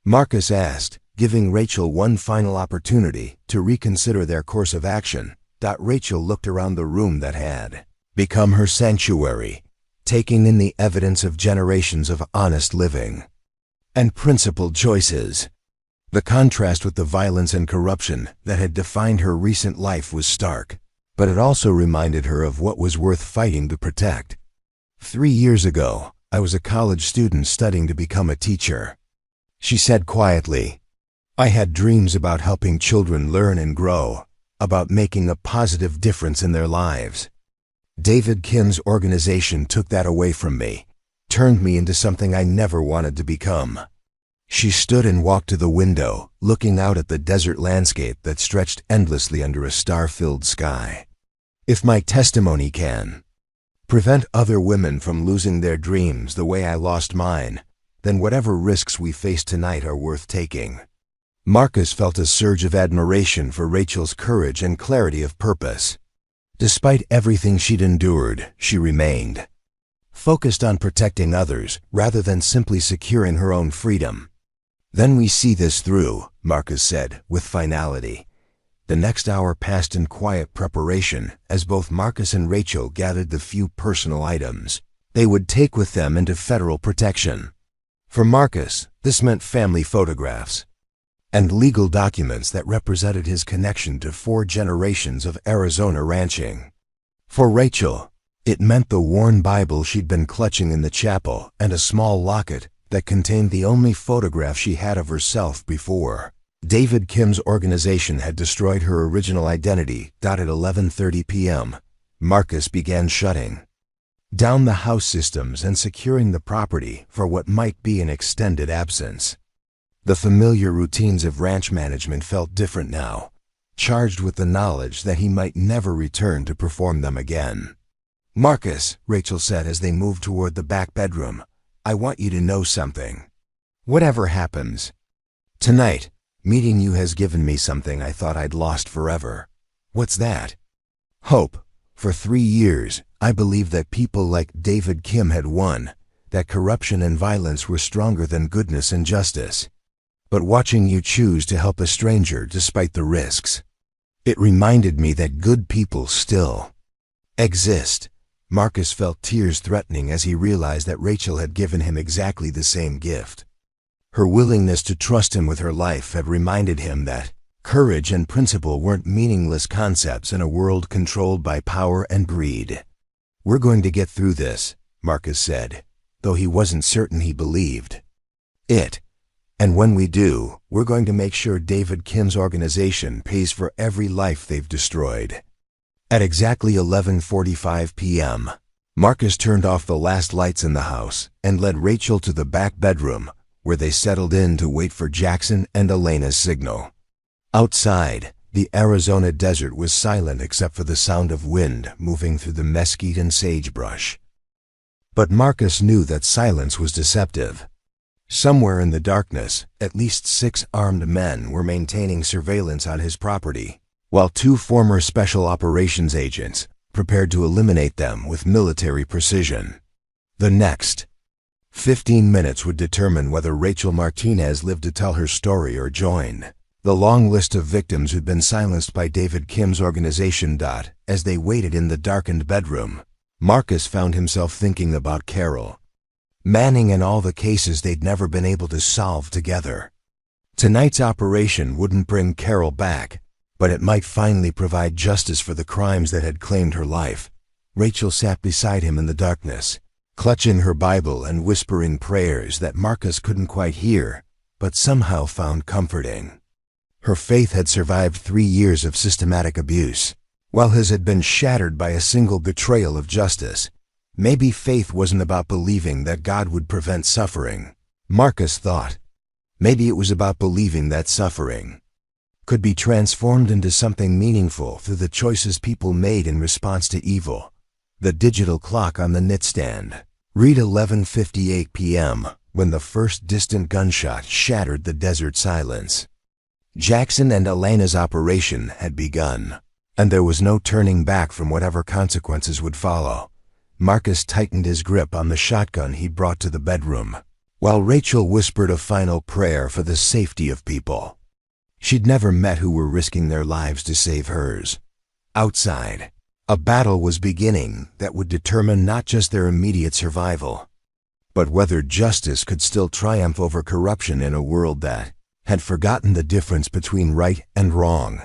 Speaker 1: Marcus asked, giving Rachel one final opportunity to reconsider their course of action. Rachel looked around the room that had become her sanctuary, taking in the evidence of generations of honest living and principled choices. The contrast with the violence and corruption that had defined her recent life was stark, but it also reminded her of what was worth fighting to protect. 3 years ago, I was a college student studying to become a teacher," she said quietly. "I had dreams about helping children learn and grow, about making a positive difference in their lives. David Kim's organization took that away from me, turned me into something I never wanted to become." She stood and walked to the window, looking out at the desert landscape that stretched endlessly under a star-filled sky. "If my testimony can prevent other women from losing their dreams the way I lost mine, then whatever risks we face tonight are worth taking." Marcus felt a surge of admiration for Rachel's courage and clarity of purpose. Despite everything she'd endured, she remained focused on protecting others rather than simply securing her own freedom. "Then we see this through," Marcus said, with finality. The next hour passed in quiet preparation as both Marcus and Rachel gathered the few personal items they would take with them into federal protection. For Marcus, this meant family photographs and legal documents that represented his connection to 4 generations of Arizona ranching. For Rachel, it meant the worn Bible she'd been clutching in the chapel and a small locket that contained the only photograph she had of herself before David Kim's organization had destroyed her original identity. At 11:30 p.m., Marcus began shutting down the house systems and securing the property for what might be an extended absence. The familiar routines of ranch management felt different now, charged with the knowledge that he might never return to perform them again. "Marcus," Rachel said as they moved toward the back bedroom, "I want you to know something. Whatever happens tonight, meeting you has given me something I thought I'd lost forever." "What's that?" "Hope. For 3 years, I believed that people like David Kim had won, that corruption and violence were stronger than goodness and justice. But watching you choose to help a stranger despite the risks, it reminded me that good people still exist." Marcus felt tears threatening as he realized that Rachel had given him exactly the same gift. Her willingness to trust him with her life had reminded him that courage and principle weren't meaningless concepts in a world controlled by power and greed. "We're going to get through this," Marcus said, though he wasn't certain he believed it. "And when we do, we're going to make sure David Kim's organization pays for every life they've destroyed." At exactly 11:45 p.m., Marcus turned off the last lights in the house and led Rachel to the back bedroom, where they settled in to wait for Jackson and Elena's signal. Outside, the Arizona desert was silent except for the sound of wind moving through the mesquite and sagebrush. But Marcus knew that silence was deceptive. Somewhere in the darkness, at least 6 armed men were maintaining surveillance on his property, while 2 former special operations agents prepared to eliminate them with military precision. The next 15 minutes would determine whether Rachel Martinez lived to tell her story or join the long list of victims who'd been silenced by David Kim's organization. As they waited in the darkened bedroom, Marcus found himself thinking about Carol, Manning, and all the cases they'd never been able to solve together. Tonight's operation wouldn't bring Carol back, but it might finally provide justice for the crimes that had claimed her life. Rachel sat beside him in the darkness, clutching her Bible and whispering prayers that Marcus couldn't quite hear, but somehow found comforting. Her faith had survived 3 years of systematic abuse, while his had been shattered by a single betrayal of justice. Maybe faith wasn't about believing that God would prevent suffering, Marcus thought. Maybe it was about believing that suffering could be transformed into something meaningful through the choices people made in response to evil. The digital clock on the nightstand read 11:58 p.m. when the first distant gunshot shattered the desert silence. Jackson and Elena's operation had begun, and there was no turning back from whatever consequences would follow. Marcus tightened his grip on the shotgun he brought to the bedroom, while Rachel whispered a final prayer for the safety of people she'd never met who were risking their lives to save hers. Outside, a battle was beginning that would determine not just their immediate survival, but whether justice could still triumph over corruption in a world that had forgotten the difference between right and wrong.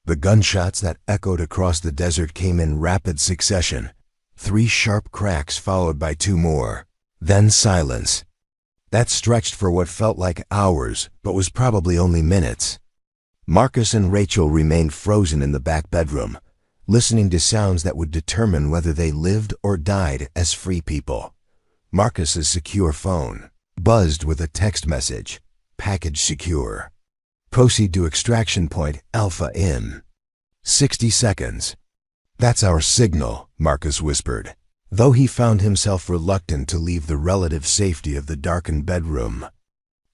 Speaker 1: The gunshots that echoed across the desert came in rapid succession, 3 sharp cracks followed by 2 more, then silence. That stretched for what felt like hours, but was probably only minutes. Marcus and Rachel remained frozen in the back bedroom, listening to sounds that would determine whether they lived or died as free people. Marcus's secure phone buzzed with a text message. "Package secure. Proceed to extraction point Alpha in 60 seconds. "That's our signal," Marcus whispered, though he found himself reluctant to leave the relative safety of the darkened bedroom.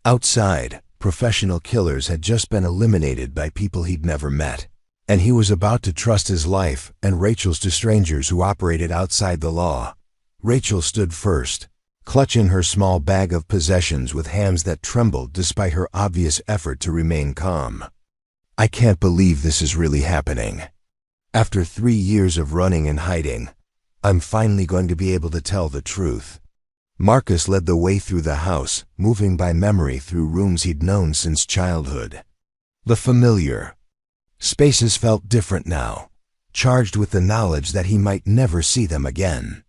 Speaker 1: Outside, professional killers had just been eliminated by people he'd never met, and he was about to trust his life and Rachel's to strangers who operated outside the law. Rachel stood first, clutching her small bag of possessions with hands that trembled despite her obvious effort to remain calm. I can't believe this is really happening. After 3 years of running and hiding, I'm finally going to be able to tell the truth. Marcus led the way through the house, moving by memory through rooms he'd known since childhood. The familiar spaces felt different now, charged with the knowledge that he might never see them again.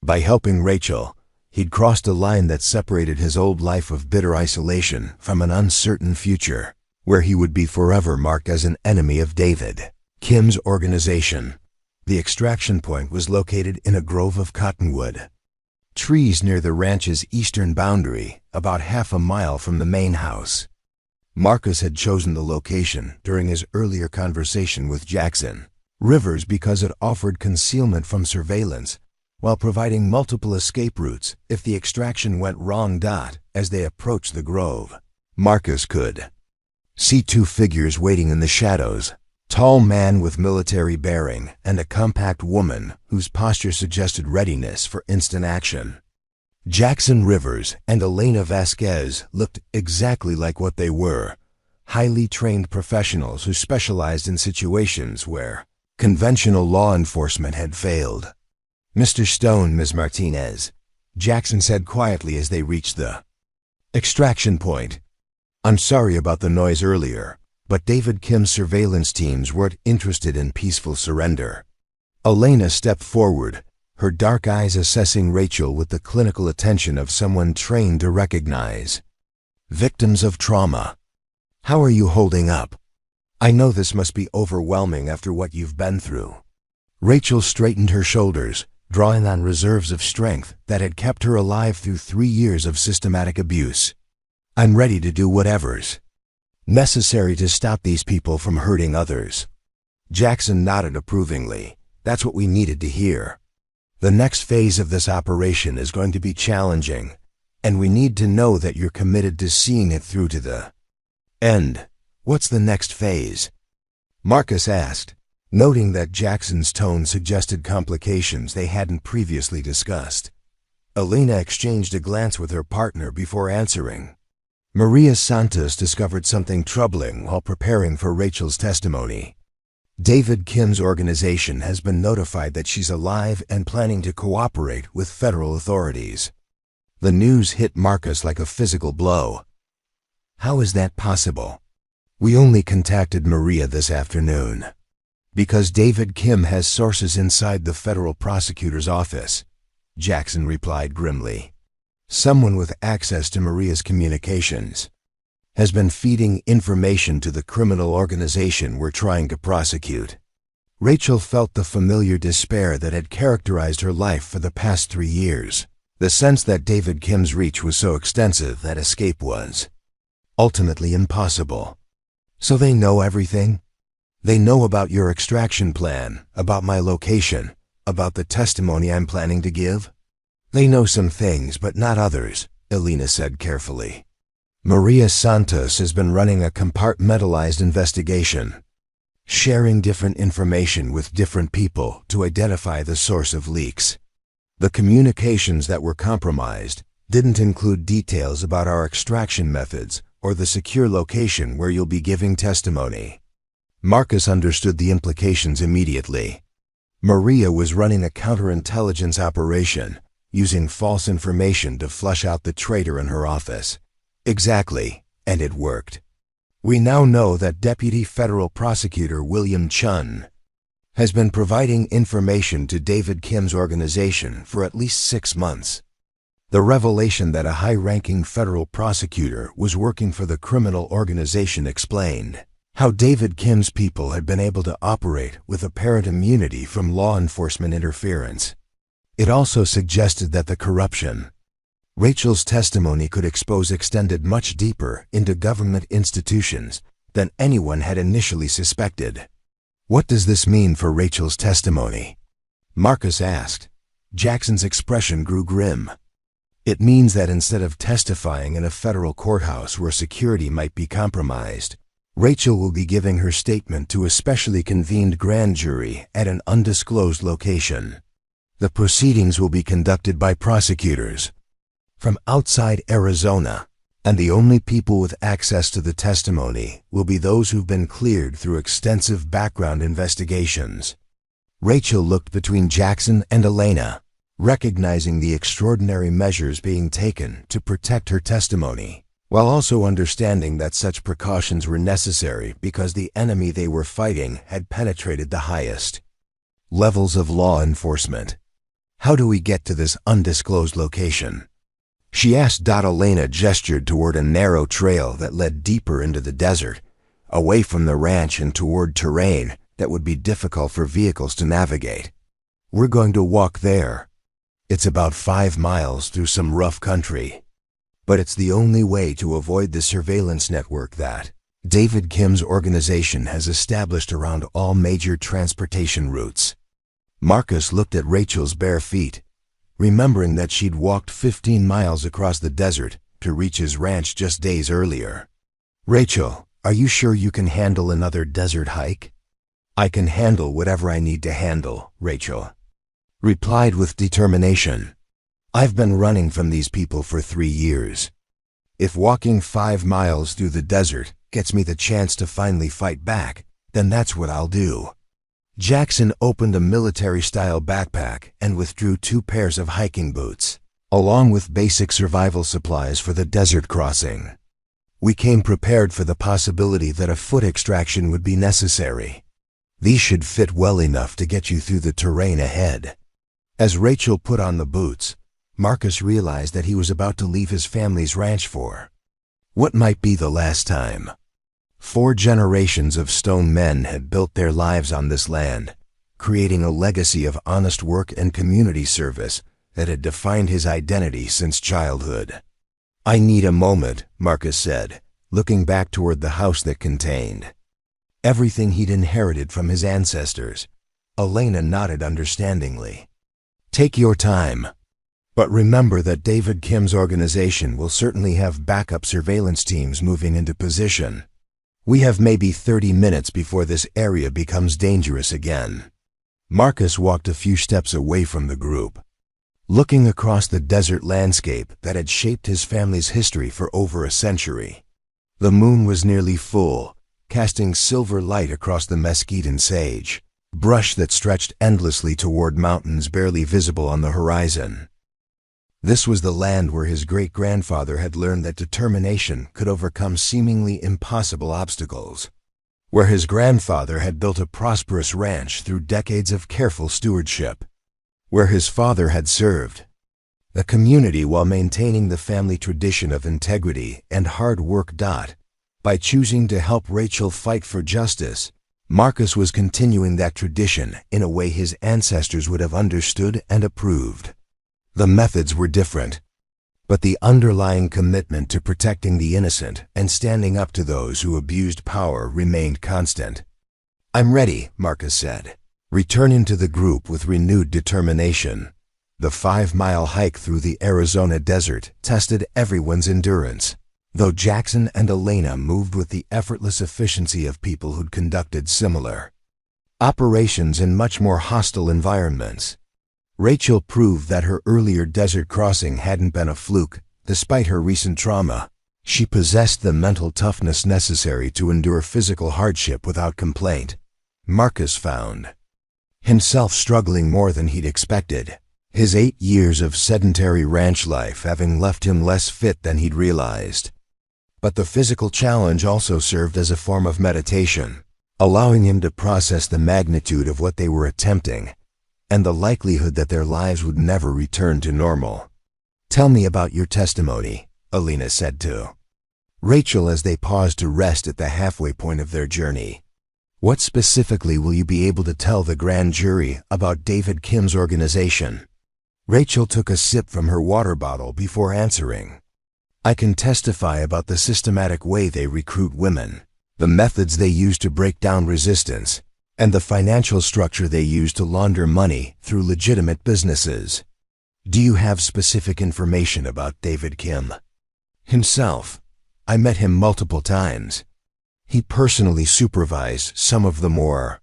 Speaker 1: By helping Rachel, he'd crossed a line that separated his old life of bitter isolation from an uncertain future, where he would be forever marked as an enemy of David Kim's organization. The extraction point was located in a grove of cottonwood trees near the ranch's eastern boundary, about half a mile from the main house. Marcus had chosen the location during his earlier conversation with Jackson Rivers because it offered concealment from surveillance while providing multiple escape routes if the extraction went wrong. As they approached the grove, Marcus could see 2 figures waiting in the shadows, tall man with military bearing and a compact woman whose posture suggested readiness for instant action. Jackson Rivers and Elena Vasquez looked exactly like what they were, highly trained professionals who specialized in situations where conventional law enforcement had failed. "Mr. Stone, Ms. Martinez," Jackson said quietly as they reached the extraction point. "I'm sorry about the noise earlier, but David Kim's surveillance teams weren't interested in peaceful surrender." Elena stepped forward, her dark eyes assessing Rachel with the clinical attention of someone trained to recognize victims of trauma. "How are you holding up? I know this must be overwhelming after what you've been through." Rachel straightened her shoulders, drawing on reserves of strength that had kept her alive through 3 years of systematic abuse. "I'm ready to do whatever's necessary to stop these people from hurting others." Jackson nodded approvingly. "That's what we needed to hear. The next phase of this operation is going to be challenging, and we need to know that you're committed to seeing it through to the end." "What's the next phase?" Marcus asked, noting that Jackson's tone suggested complications they hadn't previously discussed. Elena exchanged a glance with her partner before answering. "Maria Santos discovered something troubling while preparing for Rachel's testimony. David Kim's organization has been notified that she's alive and planning to cooperate with federal authorities." The news hit Marcus like a physical blow. "How is that possible?" "We only contacted Maria this afternoon because David Kim has sources inside the federal prosecutor's office," Jackson replied grimly. "Someone with access to Maria's communications has been feeding information to the criminal organization we're trying to prosecute." Rachel felt the familiar despair that had characterized her life for the past 3 years, the sense that David Kim's reach was so extensive that escape was ultimately impossible. "So they know everything? They know about your extraction plan, about my location, about the testimony I'm planning to give?" "They know some things, but not others," Elena said carefully. "Maria Santos has been running a compartmentalized investigation, sharing different information with different people to identify the source of leaks. The communications that were compromised didn't include details about our extraction methods or the secure location where you'll be giving testimony." Marcus understood the implications immediately. Maria was running a counterintelligence operation, using false information to flush out the traitor in her office. Exactly, and it worked. "We now know that Deputy Federal Prosecutor William Chun has been providing information to David Kim's organization for at least 6 months. The revelation that a high-ranking federal prosecutor was working for the criminal organization explained how David Kim's people had been able to operate with apparent immunity from law enforcement interference. It also suggested that the corruption Rachel's testimony could expose extended much deeper into government institutions than anyone had initially suspected." "What does this mean for Rachel's testimony?" Marcus asked. Jackson's expression grew grim. "It means that instead of testifying in a federal courthouse where security might be compromised, Rachel will be giving her statement to a specially convened grand jury at an undisclosed location. The proceedings will be conducted by prosecutors from outside Arizona, and the only people with access to the testimony will be those who've been cleared through extensive background investigations. Rachel looked between Jackson and Elena, recognizing the extraordinary measures being taken to protect her testimony, while also understanding that such precautions were necessary because the enemy they were fighting had penetrated the highest levels of law enforcement. How do we get to this undisclosed location? She asked. Elena gestured toward a narrow trail that led deeper into the desert, away from the ranch and toward terrain that would be difficult for vehicles to navigate. We're going to walk there. It's about 5 miles through some rough country. But it's the only way to avoid the surveillance network that David Kim's organization has established around all major transportation routes. Marcus looked at Rachel's bare feet, remembering that she'd walked 15 miles across the desert to reach his ranch just days earlier. Rachel, are you sure you can handle another desert hike? I can handle whatever I need to handle, Rachel replied with determination. I've been running from these people for 3 years. If walking 5 miles through the desert gets me the chance to finally fight back, then that's what I'll do. Jackson opened a military-style backpack and withdrew 2 pairs of hiking boots, along with basic survival supplies for the desert crossing. We came prepared for the possibility that a foot extraction would be necessary. These should fit well enough to get you through the terrain ahead. As Rachel put on the boots, Marcus realized that he was about to leave his family's ranch for what might be the last time. 4 generations of stone men had built their lives on this land, creating a legacy of honest work and community service that had defined his identity since childhood. I need a moment, Marcus said, looking back toward the house that contained everything he'd inherited from his ancestors. Elena nodded understandingly. Take your time. But remember that David Kim's organization will certainly have backup surveillance teams moving into position. We have maybe 30 minutes before this area becomes dangerous again. Marcus walked a few steps away from the group, looking across the desert landscape that had shaped his family's history for over a century. The moon was nearly full, casting silver light across the mesquite and sage brush that stretched endlessly toward mountains barely visible on the horizon. This was the land where his great-grandfather had learned that determination could overcome seemingly impossible obstacles, where his grandfather had built a prosperous ranch through decades of careful stewardship, where his father had served the community while maintaining the family tradition of integrity and hard work. By choosing to help Rachel fight for justice, Marcus was continuing that tradition in a way his ancestors would have understood and approved. The methods were different, but the underlying commitment to protecting the innocent and standing up to those who abused power remained constant. I'm ready, Marcus said, returning to the group with renewed determination. The 5-mile hike through the Arizona desert tested everyone's endurance, though Jackson and Elena moved with the effortless efficiency of people who'd conducted similar operations in much more hostile environments. Rachel proved that her earlier desert crossing hadn't been a fluke. Despite her recent trauma, she possessed the mental toughness necessary to endure physical hardship without complaint. Marcus found himself struggling more than he'd expected, his 8 years of sedentary ranch life having left him less fit than he'd realized. But the physical challenge also served as a form of meditation, allowing him to process the magnitude of what they were attempting and the likelihood that their lives would never return to normal. Tell me about your testimony, Elena said to Rachel as they paused to rest at the halfway point of their journey. What specifically will you be able to tell the grand jury about David Kim's organization? Rachel took a sip from her water bottle before answering. I can testify about the systematic way they recruit women, the methods they use to break down resistance, and the financial structure they use to launder money through legitimate businesses. Do you have specific information about David Kim himself? I met him multiple times. He personally supervised some of the more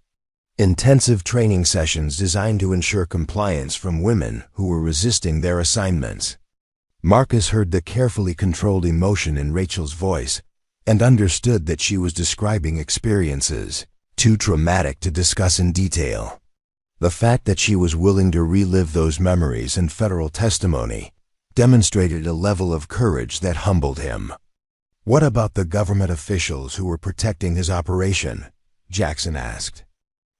Speaker 1: Intensive training sessions designed to ensure compliance from women who were resisting their assignments. Marcus heard the carefully controlled emotion in Rachel's voice and understood that she was describing experiences too traumatic to discuss in detail. The fact that she was willing to relive those memories in federal testimony demonstrated a level of courage that humbled him. "What about the government officials who were protecting his operation?" Jackson asked.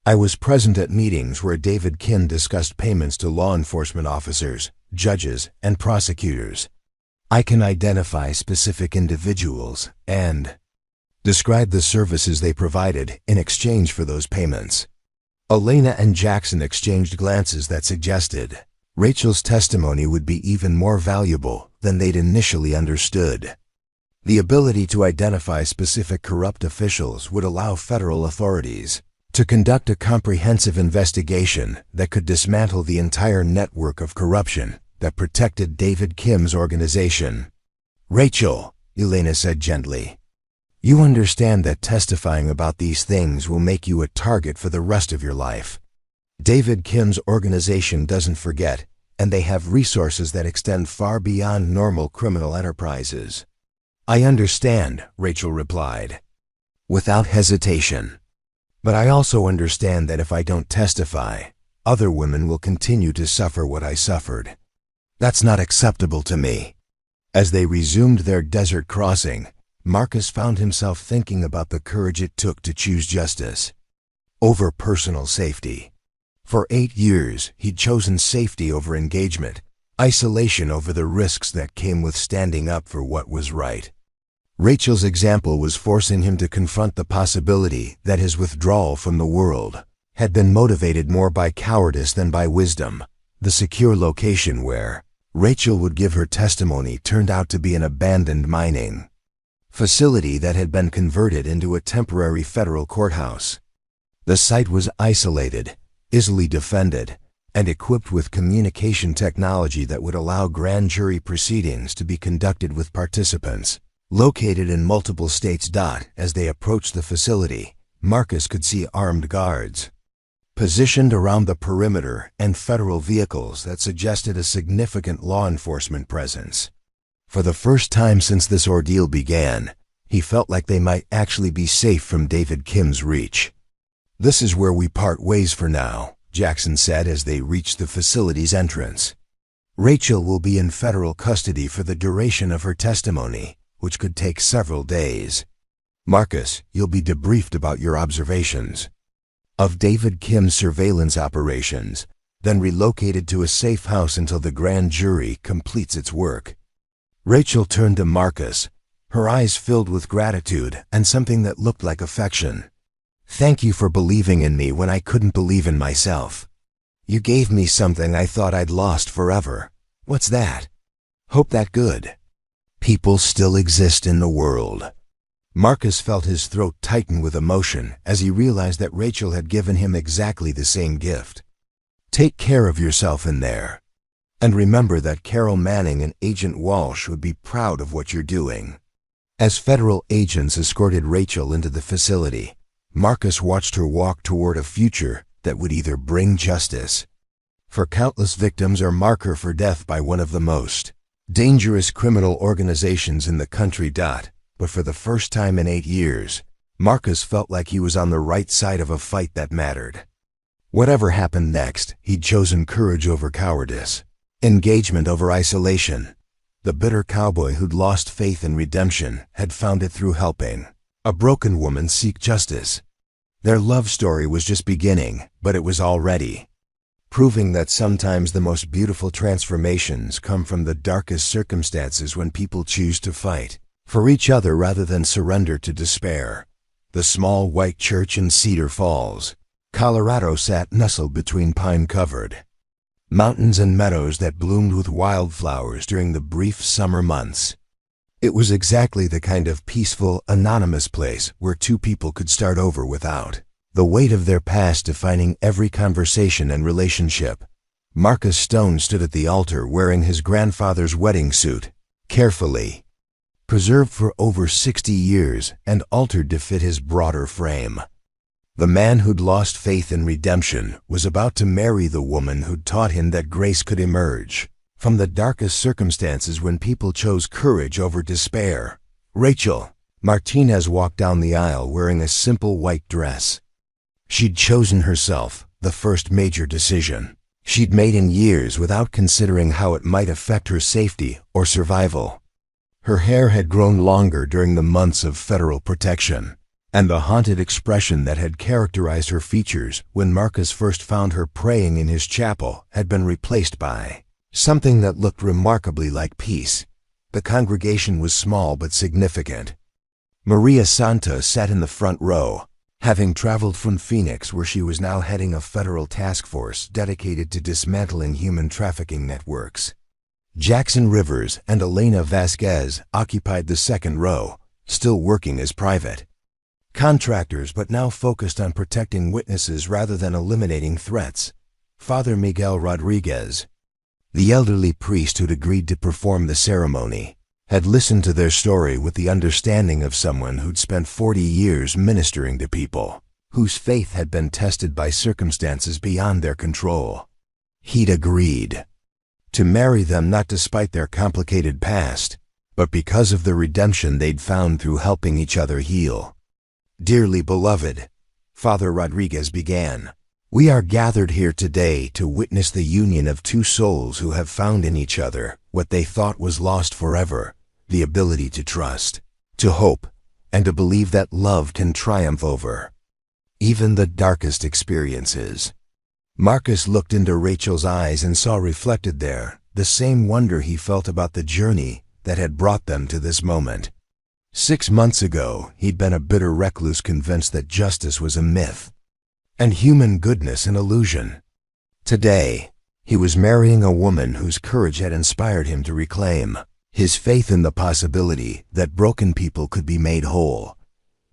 Speaker 1: "I was present at meetings where David Kim discussed payments to law enforcement officers, judges, and prosecutors. I can identify specific individuals and describe the services they provided in exchange for those payments." Elena and Jackson exchanged glances that suggested Rachel's testimony would be even more valuable than they'd initially understood. The ability to identify specific corrupt officials would allow federal authorities to conduct a comprehensive investigation that could dismantle the entire network of corruption that protected David Kim's organization. "Rachel," Elena said gently, "you understand that testifying about these things will make you a target for the rest of your life. David Kim's organization doesn't forget, and they have resources that extend far beyond normal criminal enterprises." "I understand," Rachel replied, without hesitation. "But I also understand that if I don't testify, other women will continue to suffer what I suffered. That's not acceptable to me." As they resumed their desert crossing, Marcus found himself thinking about the courage it took to choose justice over personal safety. For 8 years, he'd chosen safety over engagement, isolation over the risks that came with standing up for what was right. Rachel's example was forcing him to confront the possibility that his withdrawal from the world had been motivated more by cowardice than by wisdom. The secure location where Rachel would give her testimony turned out to be an abandoned mining facility that had been converted into a temporary federal courthouse. The site was isolated, easily defended, and equipped with communication technology that would allow grand jury proceedings to be conducted with participants located in multiple states. As they approached the facility, Marcus could see armed guards positioned around the perimeter and federal vehicles that suggested a significant law enforcement presence. For the first time since this ordeal began, he felt like they might actually be safe from David Kim's reach. "This is where we part ways for now," Jackson said as they reached the facility's entrance. "Rachel will be in federal custody for the duration of her testimony, which could take several days. Marcus, you'll be debriefed about your observations of David Kim's surveillance operations, then relocated to a safe house until the grand jury completes its work." Rachel turned to Marcus, her eyes filled with gratitude and something that looked like affection. "Thank you for believing in me when I couldn't believe in myself. You gave me something I thought I'd lost forever." "What's that?" "Hope that good. People still exist in the world." Marcus felt his throat tighten with emotion as he realized that Rachel had given him exactly the same gift. "Take care of yourself in there. And remember that Carol Manning and Agent Walsh would be proud of what you're doing." As federal agents escorted Rachel into the facility, Marcus watched her walk toward a future that would either bring justice for countless victims or mark her for death by one of the most dangerous criminal organizations in the country. But for the first time in 8 years, Marcus felt like he was on the right side of a fight that mattered. Whatever happened next, he'd chosen courage over cowardice, engagement over isolation. The bitter cowboy who'd lost faith in redemption had found it through helping a broken woman seek justice. Their love story was just beginning, but it was already proving that sometimes the most beautiful transformations come from the darkest circumstances when people choose to fight for each other rather than surrender to despair. The small white church in Cedar Falls, Colorado sat nestled between pine-covered mountains and meadows that bloomed with wildflowers during the brief summer months. It was exactly the kind of peaceful, anonymous place where two people could start over without the weight of their past defining every conversation and relationship. Marcus Stone stood at the altar wearing his grandfather's wedding suit, carefully preserved for over 60 years and altered to fit his broader frame. The man who'd lost faith in redemption was about to marry the woman who'd taught him that grace could emerge from the darkest circumstances when people chose courage over despair. Rachel Martinez walked down the aisle wearing a simple white dress. She'd chosen herself, the first major decision she'd made in years without considering how it might affect her safety or survival. Her hair had grown longer during the months of federal protection, and the haunted expression that had characterized her features when Marcus first found her praying in his chapel had been replaced by something that looked remarkably like peace. The congregation was small but significant. Maria Santa sat in the front row, having traveled from Phoenix, where she was now heading a federal task force dedicated to dismantling human trafficking networks. Jackson Rivers and Elena Vasquez occupied the second row, still working as private contractors but now focused on protecting witnesses rather than eliminating threats. Father Miguel Rodriguez, the elderly priest who'd agreed to perform the ceremony, had listened to their story with the understanding of someone who'd spent 40 years ministering to people whose faith had been tested by circumstances beyond their control. He'd agreed to marry them not despite their complicated past, but because of the redemption they'd found through helping each other heal. "Dearly beloved," Father Rodriguez began, "we are gathered here today to witness the union of two souls who have found in each other what they thought was lost forever: the ability to trust, to hope, and to believe that love can triumph over even the darkest experiences." Marcus looked into Rachel's eyes and saw reflected there the same wonder he felt about the journey that had brought them to this moment. 6 months ago, he'd been a bitter recluse convinced that justice was a myth and human goodness an illusion. Today, he was marrying a woman whose courage had inspired him to reclaim his faith in the possibility that broken people could be made whole.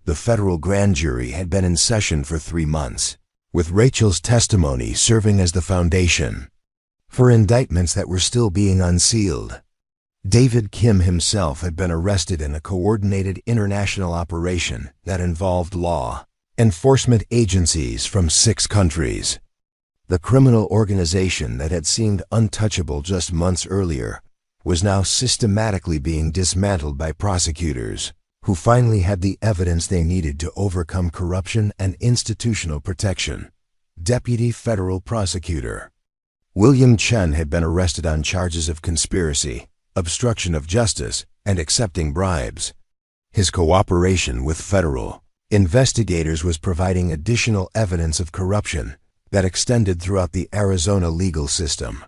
Speaker 1: The federal grand jury had been in session for 3 months, with Rachel's testimony serving as the foundation for indictments that were still being unsealed. David Kim himself had been arrested in a coordinated international operation that involved law enforcement agencies from 6 countries. The criminal organization that had seemed untouchable just months earlier was now systematically being dismantled by prosecutors who finally had the evidence they needed to overcome corruption and institutional protection. Deputy Federal Prosecutor William Chen had been arrested on charges of conspiracy, obstruction of justice, and accepting bribes. His cooperation with federal investigators was providing additional evidence of corruption that extended throughout the Arizona legal system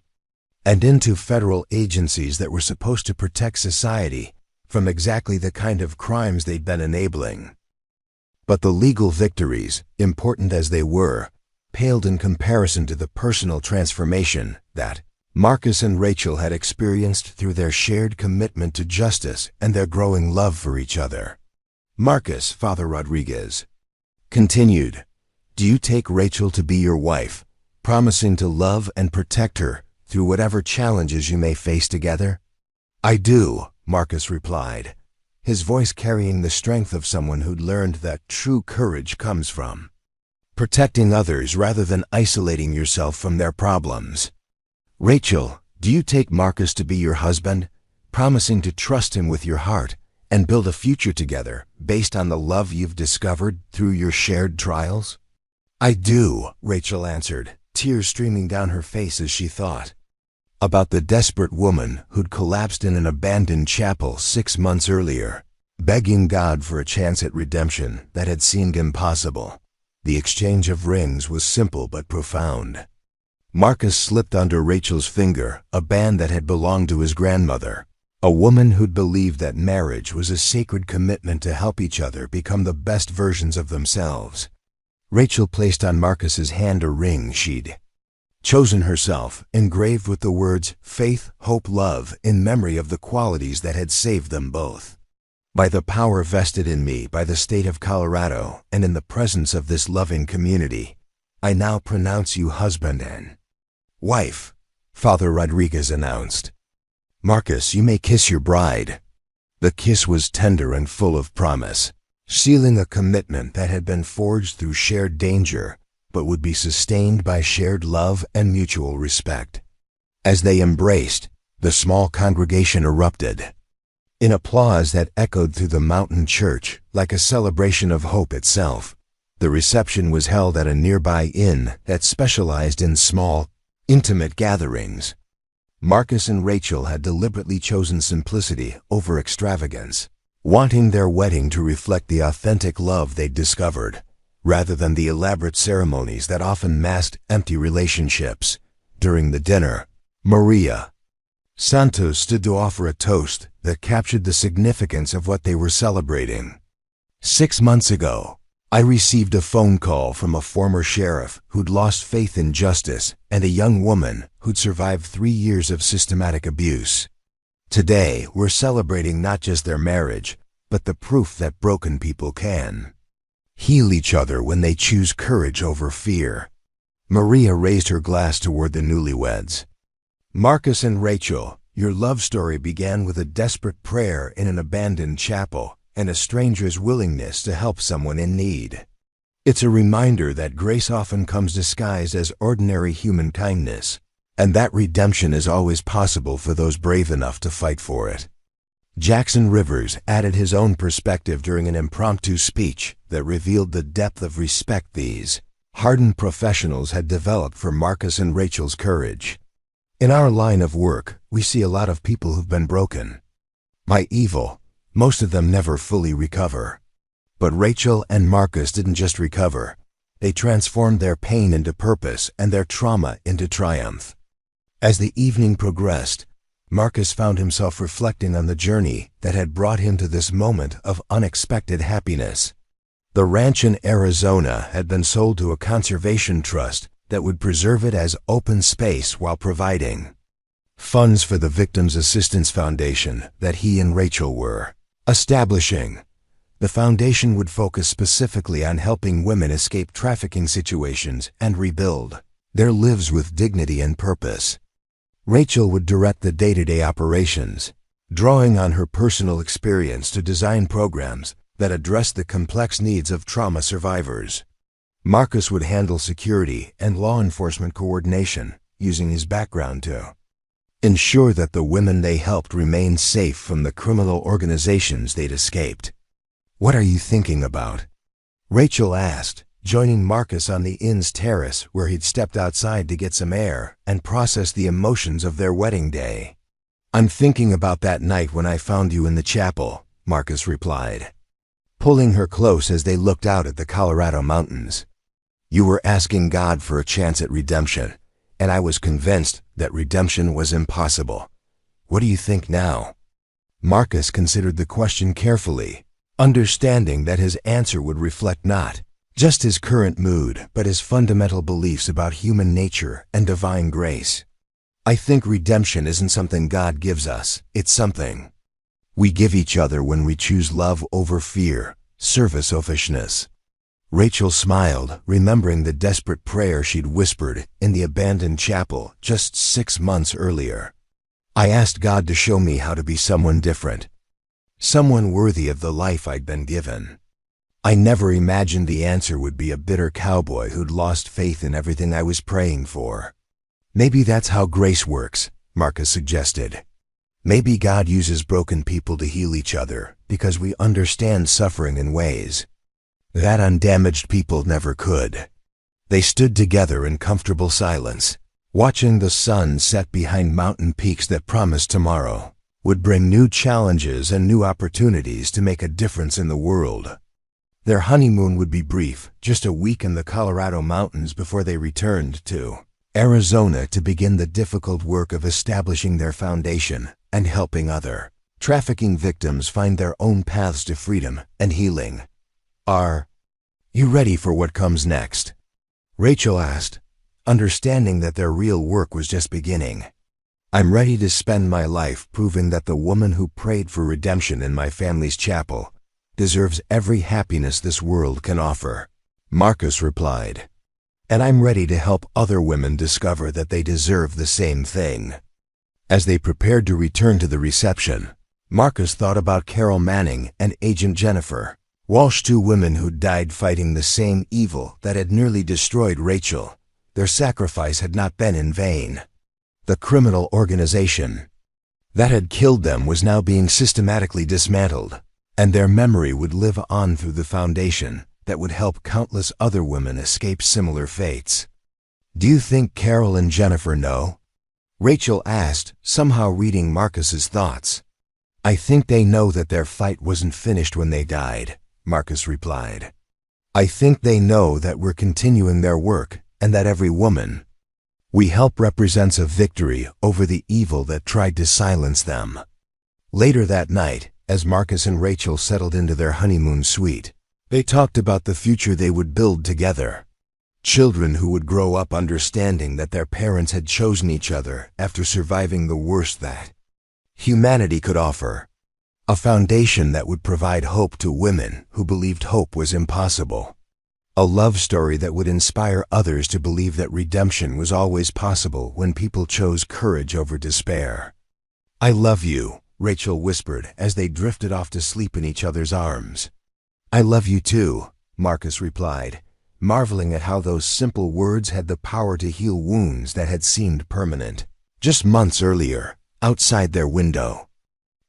Speaker 1: and into federal agencies that were supposed to protect society from exactly the kind of crimes they'd been enabling. But the legal victories, important as they were, paled in comparison to the personal transformation that Marcus and Rachel had experienced through their shared commitment to justice and their growing love for each other. Marcus, Father Rodriguez continued, "Do you take Rachel to be your wife, promising to love and protect her through whatever challenges you may face together?" "I do," Marcus replied, his voice carrying the strength of someone who'd learned that true courage comes from protecting others rather than isolating yourself from their problems. "Rachel, do you take Marcus to be your husband, promising to trust him with your heart and build a future together based on the love you've discovered through your shared trials?" "I do," Rachel answered, tears streaming down her face as she thought about the desperate woman who'd collapsed in an abandoned chapel 6 months earlier, begging God for a chance at redemption that had seemed impossible. The exchange of rings was simple but profound. Marcus slipped under Rachel's finger a band that had belonged to his grandmother, a woman who'd believed that marriage was a sacred commitment to help each other become the best versions of themselves. Rachel placed on Marcus's hand a ring she'd chosen herself, engraved with the words faith, hope, love, in memory of the qualities that had saved them both. "By the power vested in me by the state of Colorado and in the presence of this loving community, I now pronounce you husband and wife," Father Rodriguez announced. "Marcus, you may kiss your bride." The kiss was tender and full of promise, sealing a commitment that had been forged through shared danger, but would be sustained by shared love and mutual respect. As they embraced, the small congregation erupted in applause that echoed through the mountain church like a celebration of hope itself. The reception was held at a nearby inn that specialized in small, intimate gatherings. Marcus and Rachel had deliberately chosen simplicity over extravagance, wanting their wedding to reflect the authentic love they'd discovered, rather than the elaborate ceremonies that often masked empty relationships. During the dinner, Maria Santos stood to offer a toast that captured the significance of what they were celebrating. 6 months ago, I received a phone call from a former sheriff who'd lost faith in justice and a young woman who'd survived 3 years of systematic abuse. Today, we're celebrating not just their marriage, but the proof that broken people can heal each other when they choose courage over fear. Maria raised her glass toward the newlyweds. Marcus and Rachel, your love story began with a desperate prayer in an abandoned chapel and a stranger's willingness to help someone in need. It's a reminder that grace often comes disguised as ordinary human kindness, and that redemption is always possible for those brave enough to fight for it. Jackson Rivers added his own perspective during an impromptu speech that revealed the depth of respect these hardened professionals had developed for Marcus and Rachel's courage. In our line of work, we see a lot of people who've been broken by evil. Most of them never fully recover. But Rachel and Marcus didn't just recover. They transformed their pain into purpose and their trauma into triumph. As the evening progressed, Marcus found himself reflecting on the journey that had brought him to this moment of unexpected happiness. The ranch in Arizona had been sold to a conservation trust that would preserve it as open space while providing funds for the Victims Assistance Foundation that he and Rachel were establishing. The foundation would focus specifically on helping women escape trafficking situations and rebuild their lives with dignity and purpose. Rachel would direct the day-to-day operations, drawing on her personal experience to design programs that address the complex needs of trauma survivors. Marcus would handle security and law enforcement coordination, using his background to ensure that the women they helped remained safe from the criminal organizations they'd escaped. "What are you thinking about?" Rachel asked, joining Marcus on the inn's terrace where he'd stepped outside to get some air and process the emotions of their wedding day. "I'm thinking about that night when I found you in the chapel," Marcus replied, pulling her close as they looked out at the Colorado mountains. "You were asking God for a chance at redemption, and I was convinced that redemption was impossible. What do you think now?" Marcus considered the question carefully, understanding that his answer would reflect not just his current mood, but his fundamental beliefs about human nature and divine grace. "I think redemption isn't something God gives us, it's something we give each other when we choose love over fear, service over selfishness." Rachel smiled, remembering the desperate prayer she'd whispered in the abandoned chapel just 6 months earlier. "I asked God to show me how to be someone different, someone worthy of the life I'd been given. I never imagined the answer would be a bitter cowboy who'd lost faith in everything I was praying for." "Maybe that's how grace works," Marcus suggested. "Maybe God uses broken people to heal each other because we understand suffering in ways that undamaged people never could." They stood together in comfortable silence, watching the sun set behind mountain peaks that promised tomorrow would bring new challenges and new opportunities to make a difference in the world. Their honeymoon would be brief, just a week in the Colorado mountains before they returned to Arizona to begin the difficult work of establishing their foundation and helping other trafficking victims find their own paths to freedom and healing. "Are you ready for what comes next?" Rachel asked, understanding that their real work was just beginning. "I'm ready to spend my life proving that the woman who prayed for redemption in my family's chapel deserves every happiness this world can offer," Marcus replied. "And I'm ready to help other women discover that they deserve the same thing." As they prepared to return to the reception, Marcus thought about Carol Manning and Agent Jennifer, Walsh, two women who died fighting the same evil that had nearly destroyed Rachel. Their sacrifice had not been in vain. The criminal organization that had killed them was now being systematically dismantled, and their memory would live on through the foundation that would help countless other women escape similar fates. "Do you think Carol and Jennifer know?" Rachel asked, somehow reading Marcus's thoughts. "I think they know that their fight wasn't finished when they died," Marcus replied. "I think they know that we're continuing their work and that every woman we help represents a victory over the evil that tried to silence them." Later that night, as Marcus and Rachel settled into their honeymoon suite, they talked about the future they would build together. Children who would grow up understanding that their parents had chosen each other after surviving the worst that humanity could offer. A foundation that would provide hope to women who believed hope was impossible. A love story that would inspire others to believe that redemption was always possible when people chose courage over despair. "I love you," Rachel whispered as they drifted off to sleep in each other's arms. "I love you too," Marcus replied, marveling at how those simple words had the power to heal wounds that had seemed permanent. Just months earlier, outside their window,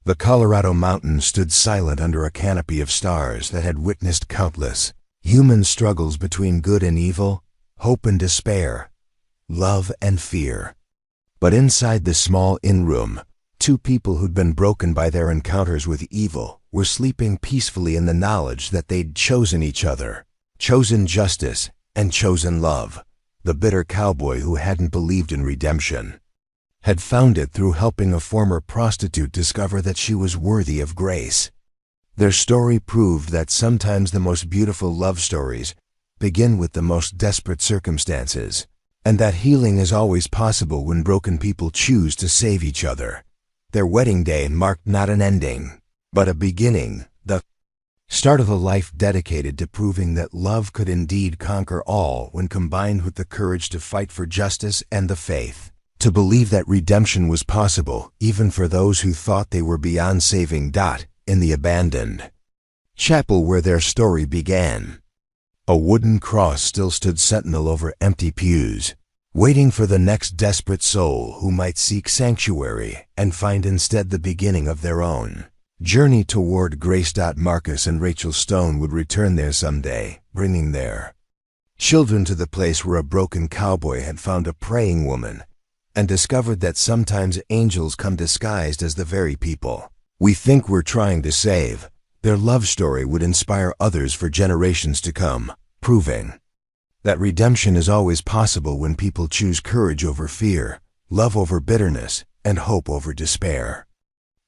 Speaker 1: the Colorado mountains stood silent under a canopy of stars that had witnessed countless human struggles between good and evil, hope and despair, love and fear. But inside the small inn room, two people who'd been broken by their encounters with evil were sleeping peacefully in the knowledge that they'd chosen each other, chosen justice, and chosen love. The bitter cowboy who hadn't believed in redemption had found it through helping a former prostitute discover that she was worthy of grace. Their story proved that sometimes the most beautiful love stories begin with the most desperate circumstances, and that healing is always possible when broken people choose to save each other. Their wedding day marked not an ending, but a beginning, the start of a life dedicated to proving that love could indeed conquer all when combined with the courage to fight for justice and the faith to believe that redemption was possible even for those who thought they were beyond saving. In the abandoned chapel where their story began, a wooden cross still stood sentinel over empty pews, waiting for the next desperate soul who might seek sanctuary and find instead the beginning of their own journey toward grace. Marcus and Rachel Stone would return there someday, bringing their children to the place where a broken cowboy had found a praying woman and discovered that sometimes angels come disguised as the very people we think we're trying to save. Their love story would inspire others for generations to come, proving that redemption is always possible when people choose courage over fear, love over bitterness, and hope over despair.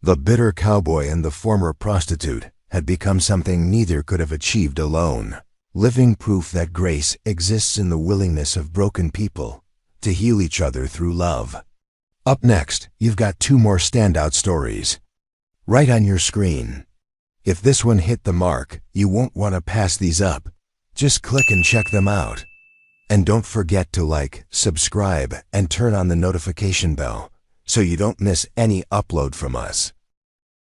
Speaker 1: The bitter cowboy and the former prostitute had become something neither could have achieved alone, living proof that grace exists in the willingness of broken people to heal each other through love. Up next, you've got two more standout stories right on your screen. If this one hit the mark, you won't want to pass these up. Just click and check them out. And don't forget to like, subscribe, and turn on the notification bell so you don't miss any upload from us.